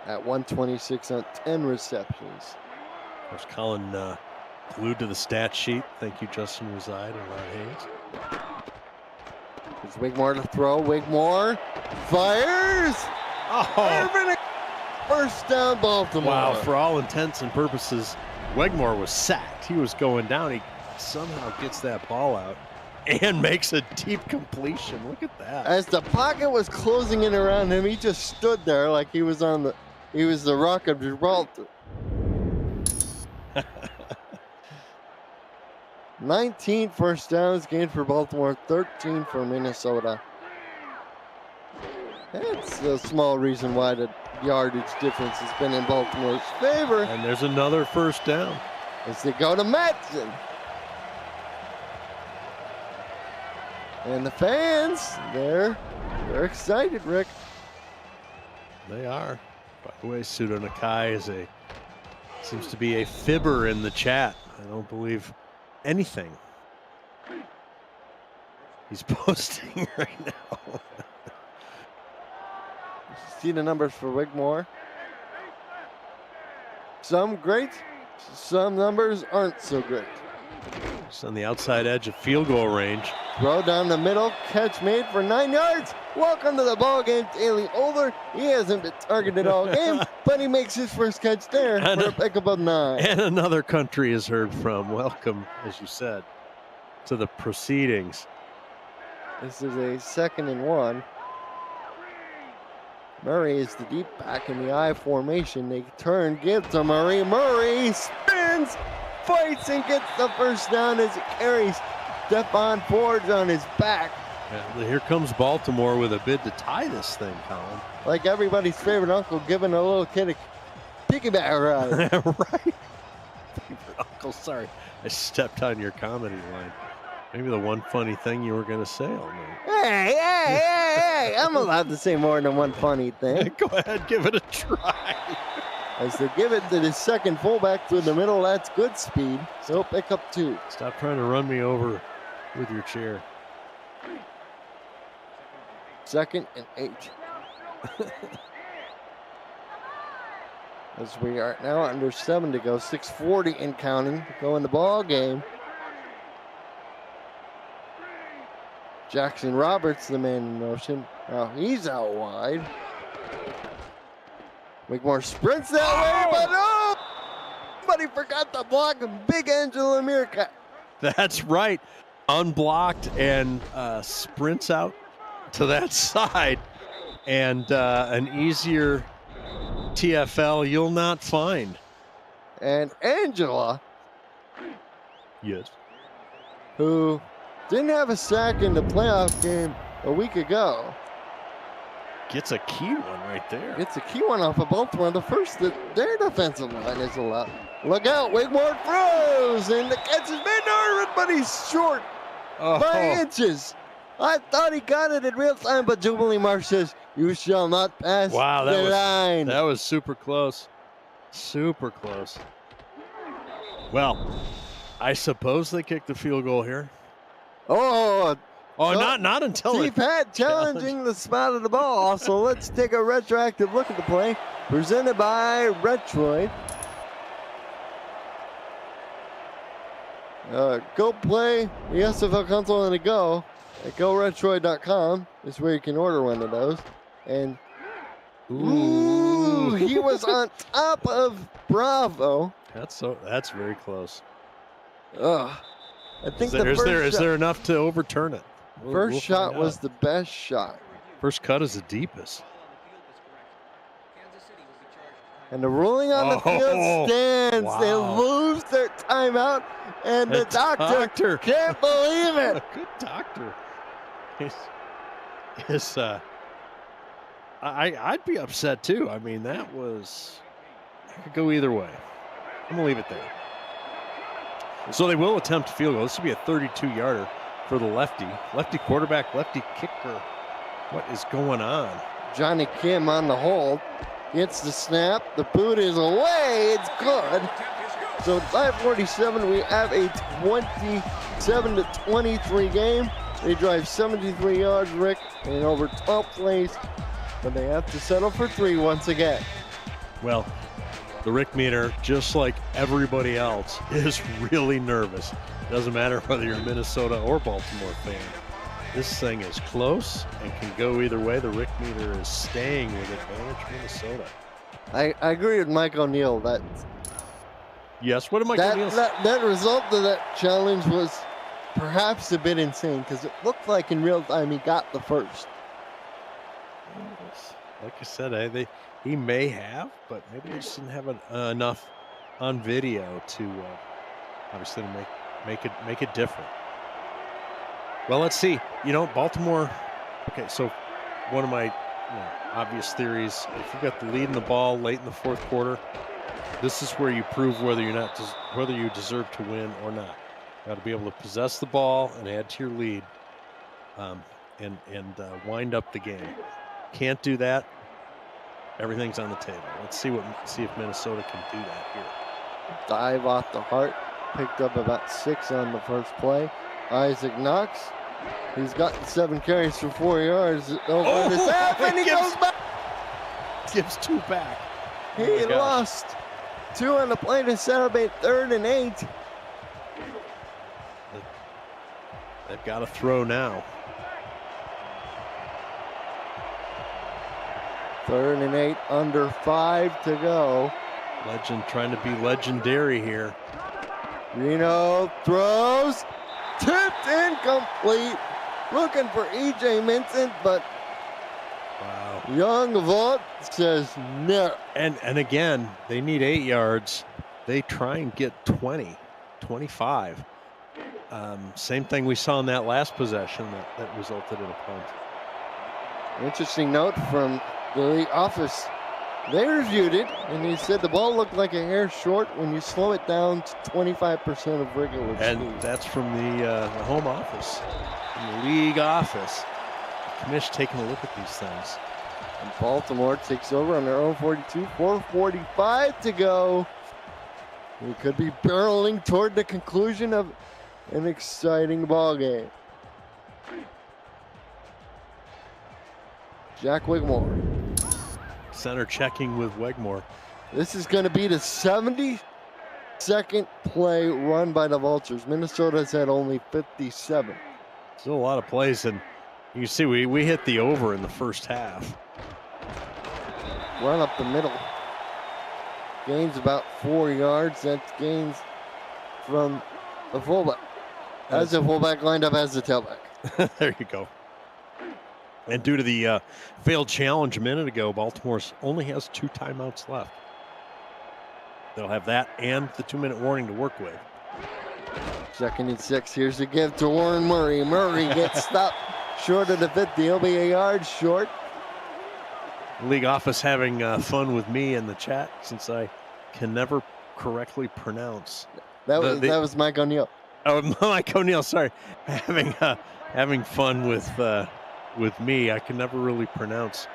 at 126 on 10 receptions. Of course, Colin glued to the stat sheet. Thank you, Justin Reside and Ron Hayes. There's Wigmore to throw. Wigmore fires. Oh. Irvin, first down, Baltimore. Wow, for all intents and purposes, Wigmore was sacked. He was going down. He somehow gets that ball out and makes a deep completion. Look at that. As the pocket was closing in around him, he just stood there like he was the Rock of Gibraltar. 19 first downs gained for Baltimore, 13 for Minnesota. That's a small reason why the yardage difference has been in Baltimore's favor. And there's another first down. As they go to Matson. And the fans, they're excited, Rick. They are. By the way, Pseudo Nakai seems to be a fibber in the chat. I don't believe anything he's posting right now. See the numbers for Wigmore. Some great, some numbers aren't so great. Just on the outside edge of field goal range. Throw down the middle, catch made for 9 yards. Welcome to the ball game, Daly Older. He hasn't been targeted all game, but he makes his first catch there for a pickup of 9. And another country is heard from. Welcome, as you said, to the proceedings. This is a 2nd and 1. Murray is the deep back in the I formation. They turn, give to Murray. Murray spins, fights, and gets the first down as it carries Stephon Forge on his back. Yeah, here comes Baltimore with a bid to tie this thing, Colin. Like everybody's favorite uncle giving a little kid a piggyback ride. Right. Favorite uncle, sorry. I stepped on your comedy line. Maybe the one funny thing you were going to say all night. Hey, I'm allowed to say more than one funny thing. Go ahead, give it a try. As they give it to the second fullback through the middle, that's good speed. So pick up 2. Stop trying to run me over with your chair. 2nd and 8. As we are now under 7 to go, 6:40 and counting to go in the ball game. Jackson Roberts, the man in motion. Now he's out wide. Wigmore sprints that way, but no! Somebody forgot to block a big Angela Meerkat. That's right. Unblocked and sprints out to that side. And an easier TFL you'll not find. And Angela, Yes. who didn't have a sack in the playoff game a week ago, Gets a key one right there. it's a key one off of Baltimore. The first that their defensive line is allowed. Look out, Wigmore throws, and the catch is made, no, but he's short by inches. I thought he got it in real time, but Jubilee Marsh says, you shall not pass the line. That was super close. Super close. Well, I suppose they kicked the field goal here. Oh, Not until Chief Hat challenging the spot of the ball. So let's take a retroactive look at the play presented by Retroid. Go play the SFL console on the go at GoRetroid.com is where you can order one of those. And ooh, he was on top of Bravo. That's very close. I think is there enough to overturn it? First shot find out. was the best shot. First cut is the deepest. And the ruling on the field stands. Wow. They lose their timeout, and the doctor can't believe it. A good doctor. I'd be upset too. I mean, it could go either way. I'm gonna leave it there. So they will attempt a field goal. This will be a 32-yarder for the lefty quarterback, lefty kicker. What is going on? Johnny Kim on the hold. Gets the snap. The boot is away. It's good. So 5:47, we have a 27-23 game. They drive 73 yards, Rick, in over 12 plays. But they have to settle for 3 once again. Well, the Rick meter, just like everybody else, is really nervous. Doesn't matter whether you're a Minnesota or Baltimore fan. This thing is close and can go either way. The Rick meter is staying with advantage Minnesota. I agree with Mike O'Neill that Yes, what am I going to that result of that challenge was perhaps a bit insane because it looked like in real time he got the first. Like I said, he may have, but maybe they just didn't have enough on video to obviously to make it different. Well, let's see. Baltimore. Okay, so one of my obvious theories: if you got the lead in the ball late in the fourth quarter, this is where you prove whether you deserve to win or not. You got to be able to possess the ball and add to your lead, and wind up the game. Can't do that. Everything's on the table. Let's see if Minnesota can do that here. Dive off the heart. Picked up about 6 on the first play. Isaac Knox. He's gotten 7 carries for 4 yards. Over his half, and he goes back. Gives 2 back. He lost 2 on the play to set up a 3rd and 8. They've got to throw now. 3rd and 8, under 5 to go. Legend trying to be legendary here. Reno throws, tipped, incomplete. Looking for E.J. Minson, but Wow. Young Vault says no. And again, they need 8 yards. They try and get 20, 25. Same thing we saw in that last possession that resulted in a punt. Interesting note from the league office. They reviewed it, and they said the ball looked like a hair short when you slow it down to 25% of regular And speed. that's from the home office, from the league office. The commission taking a look at these things. And Baltimore takes over on their own 42, 4:45 to go. We could be barreling toward the conclusion of an exciting ball game. Jack Wigmore. Center checking with Wegmore. This is going to be the 72nd play run by the Vultures. Minnesota's had only 57. Still a lot of plays, and you can see we hit the over in the first half. Run up the middle. Gains about 4 yards. That's gains from the fullback. As the fullback lined up as the tailback. There you go. And due to the failed challenge a minute ago, Baltimore only has 2 timeouts left. They'll have that and the 2-minute warning to work with. 2nd and 6. Here's the give to Warren Murray. Murray gets stopped short of the 50. He'll be a yard short. League office having fun with me in the chat since I can never correctly pronounce. That was Mike O'Neill. Oh, Mike O'Neill, sorry. Having fun with me. I can never really pronounce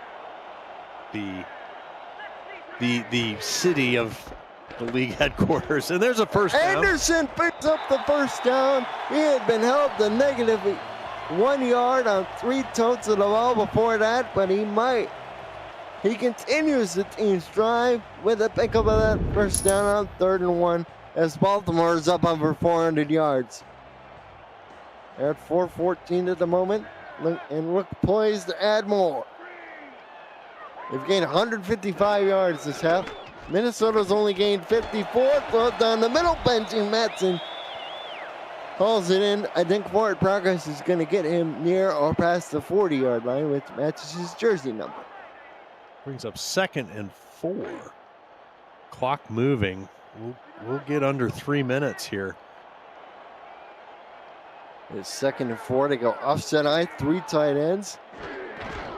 the city of the league headquarters. And there's a first down. Anderson picks up the first down. He had been held to negative 1 yard on 3 totes of the ball before that, but he continues the team's drive with a pickup of that first down on 3rd and 1 as Baltimore is up over 400 yards. They're at 4:14 at the moment and look poised to add more. They've gained 155 yards this half. Minnesota's only gained 54. Throw it down the middle. Benji Matson hauls it in. I think forward progress is going to get him near or past the 40-yard line, which matches his jersey number. Brings up 2nd and 4. Clock moving. We'll get under 3 minutes here. It's 2nd and 4. They go offset eye, 3 tight ends.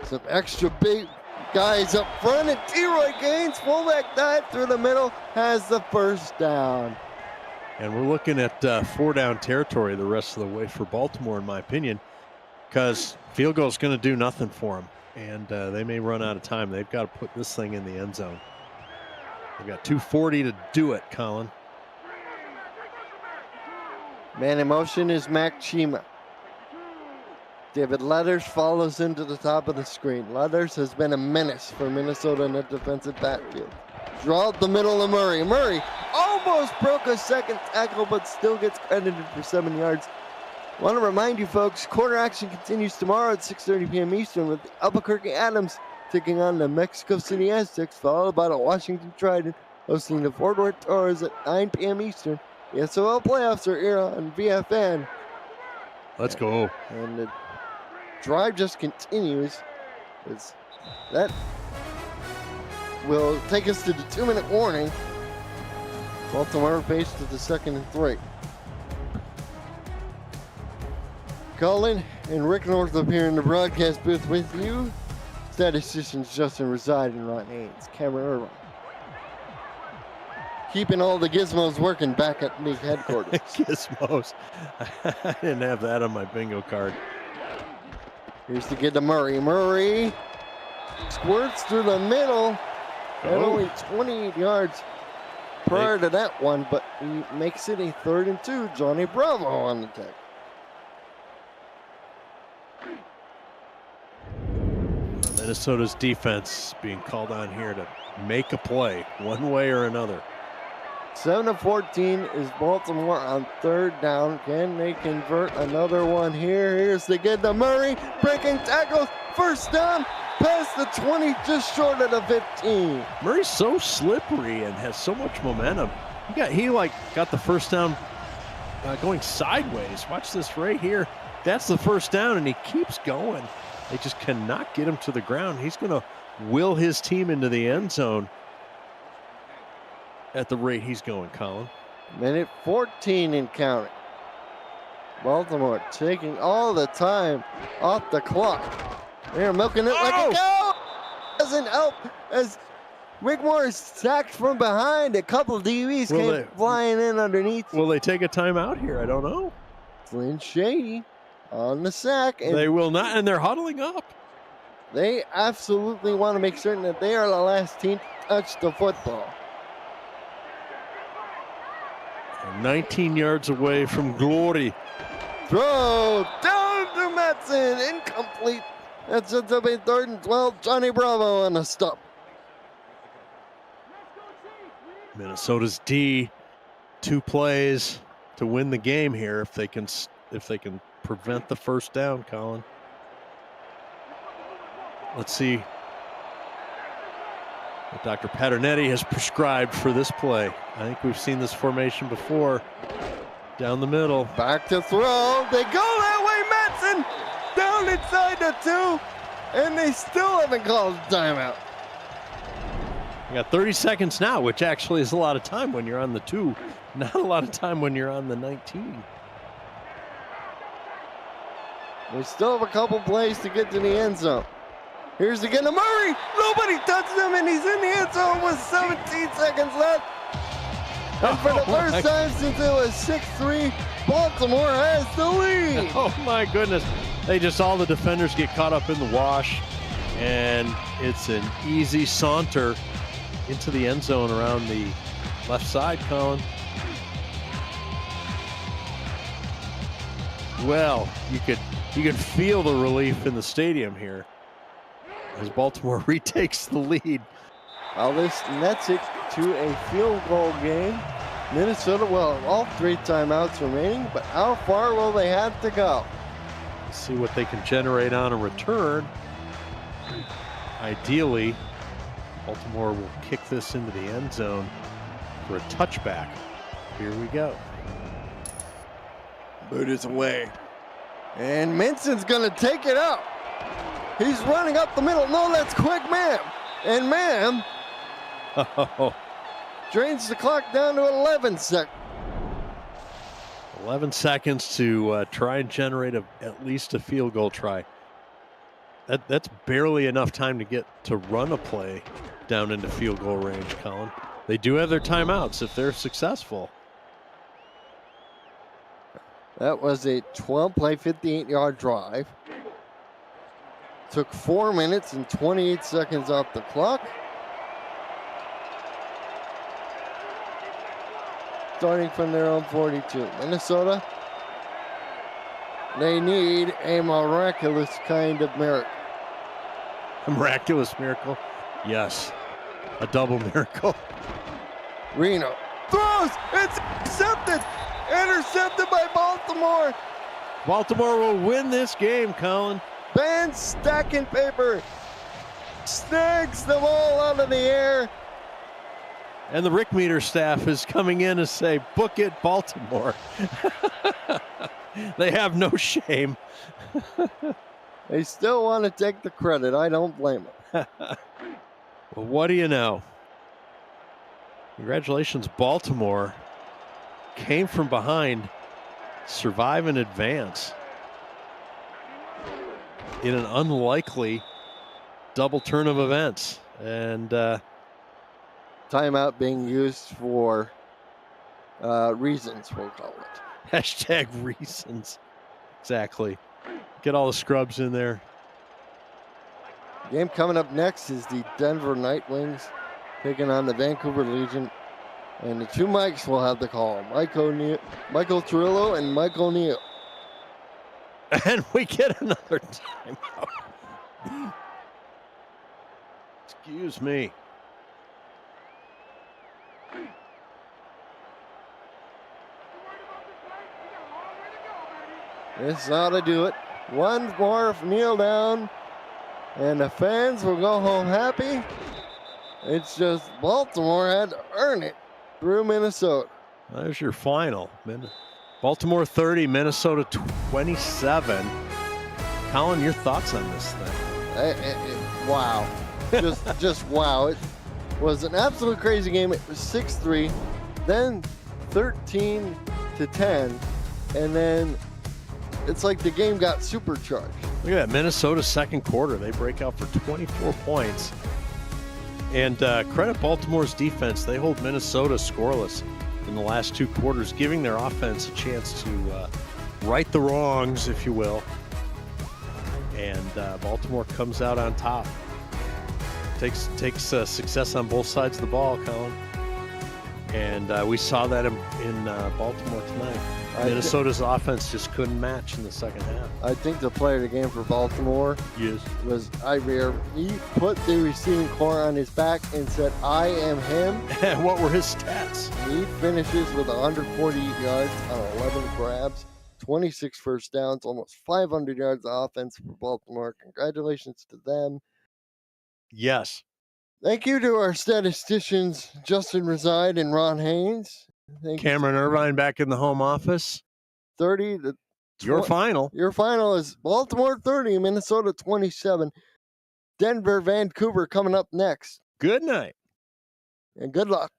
Some extra big guys up front, and T-Roy Gaines, fullback dive through the middle, has the first down. And we're looking at 4-down territory the rest of the way for Baltimore, in my opinion, because field goal is going to do nothing for them, and they may run out of time. They've got to put this thing in the end zone. They've got 2:40 to do it, Colin. Man in motion is Mac Chima. David Leathers follows into the top of the screen. Leathers has been a menace for Minnesota in the defensive backfield. Draw up the middle of Murray. Murray almost broke a 2nd tackle, but still gets credited for 7 yards. Want to remind you folks, quarter action continues tomorrow at 6:30 p.m. Eastern with the Albuquerque Adams taking on the Mexico City Aztecs, followed by the Washington Trident hosting the Fort Worth Tours at 9 p.m. Eastern. The SFL playoffs are here on VFN. Let's go. And the drive just continues. That will take us to the 2-minute warning. Baltimore faced to the 2nd and 3. Colin and Rick Northup here in the broadcast booth with you. Statisticians Justin Reside and Ron Haynes. Cameron Irvine. Keeping all the gizmos working back at league headquarters. Gizmos. I didn't have that on my bingo card. Here's to get to Murray. Murray squirts through the middle at only 28 yards prior to that one, but he makes it a 3rd and 2. Johnny Bravo on the tag. Minnesota's defense being called on here to make a play one way or another. 7-14 is Baltimore on third down. Can they convert another one here? Here's the get to Murray. Breaking tackles. First down. Past the 20, just short of the 15. Murray's so slippery and has so much momentum. He got the first down going sideways. Watch this right here. That's the first down, and he keeps going. They just cannot get him to the ground. He's going to will his team into the end zone at the rate he's going, Colin. Minute 14 and counting. Baltimore taking all the time off the clock. They're milking it like a cow. Doesn't help as Wigmore is sacked from behind. A couple of DBs came flying in underneath. Will they take a timeout here? I don't know. Flynn Shady on the sack. And they will not, and they're huddling up. They absolutely want to make certain that they are the last team to touch the football. 19 yards away from glory. Throw down to Metzen. Incomplete. That's it to be 3rd and 12. Johnny Bravo on a stop. Minnesota's D, 2 plays to win the game here if they can prevent the first down, Colin. Let's see what Dr. Paternetti has prescribed for this play. I think we've seen this formation before. Down the middle. Back to throw. They go that way, Metzen. Down inside the 2. And they still haven't called timeout. You got 30 seconds now, which actually is a lot of time when you're on the 2. Not a lot of time when you're on the 19. We still have a couple plays to get to the end zone. Here's again to Murray. Nobody touched him, and he's in the end zone with 17 seconds left. And for the first time since it was 6-3, Baltimore has the lead. Oh my goodness. All the defenders get caught up in the wash, and it's an easy saunter into the end zone around the left side, Colin. Well, you could feel the relief in the stadium here as Baltimore retakes the lead. Well, this nets it to a field goal game. Minnesota will have all 3 timeouts remaining, but how far will they have to go? See what they can generate on a return. Ideally, Baltimore will kick this into the end zone for a touchback. Here we go. Boot is away. And Minson's going to take it out. He's running up the middle. No, that's quick, ma'am. And ma'am drains the clock down to 11 seconds. 11 seconds to try and generate at least a field goal try. That's barely enough time to get to run a play down into field goal range, Colin. They do have their timeouts if they're successful. That was a 12-play, 58-yard drive. Took 4 minutes and 28 seconds off the clock. Starting from their own 42. Minnesota, they need a miraculous kind of miracle. A miraculous miracle? Yes. A double miracle. Reno throws. It's intercepted. Intercepted by Baltimore. Baltimore will win this game, Colin. Ben stacking paper. Snags the ball out of the air. And the Rick Meter staff is coming in to say, book it, Baltimore. They have no shame. They still want to take the credit. I don't blame them. Well, what do you know? Congratulations, Baltimore. Came from behind, survive and advance in an unlikely double turn of events. And timeout being used for reasons, we'll call it. Hashtag reasons. Exactly. Get all the scrubs in there. Game coming up next is the Denver Nightwings taking on the Vancouver Legion. And the 2 Mikes will have the call. Michael Turillo and Mike O'Neill. And we get another timeout. Excuse me. This ought to do it. One more kneel down, and the fans will go home happy. It's just Baltimore had to earn it through Minnesota. There's your final. Baltimore 30, Minnesota 27. Colin, your thoughts on this thing? Wow. just wow. It was an absolute crazy game. It was 6-3, then 13-10, and then it's like the game got supercharged. Look at that, Minnesota's second quarter. They break out for 24 points. And credit Baltimore's defense. They hold Minnesota scoreless in the last two quarters, giving their offense a chance to right the wrongs, if you will. And Baltimore comes out on top. Takes success on both sides of the ball, Colin. And we saw that in Baltimore tonight. Minnesota's offense just couldn't match in the second half. I think the player of the game for Baltimore was Iver. He put the receiving core on his back and said, I am him. And what were his stats? He finishes with 140 yards on 11 grabs, 26 first downs, almost 500 yards of offense for Baltimore. Congratulations to them. Yes. Thank you to our statisticians, Justin Reside and Ron Haynes. Cameron Irvine back in the home office. 30 to your final. Your final is Baltimore 30, Minnesota 27. Denver, Vancouver coming up next. Good night. And good luck.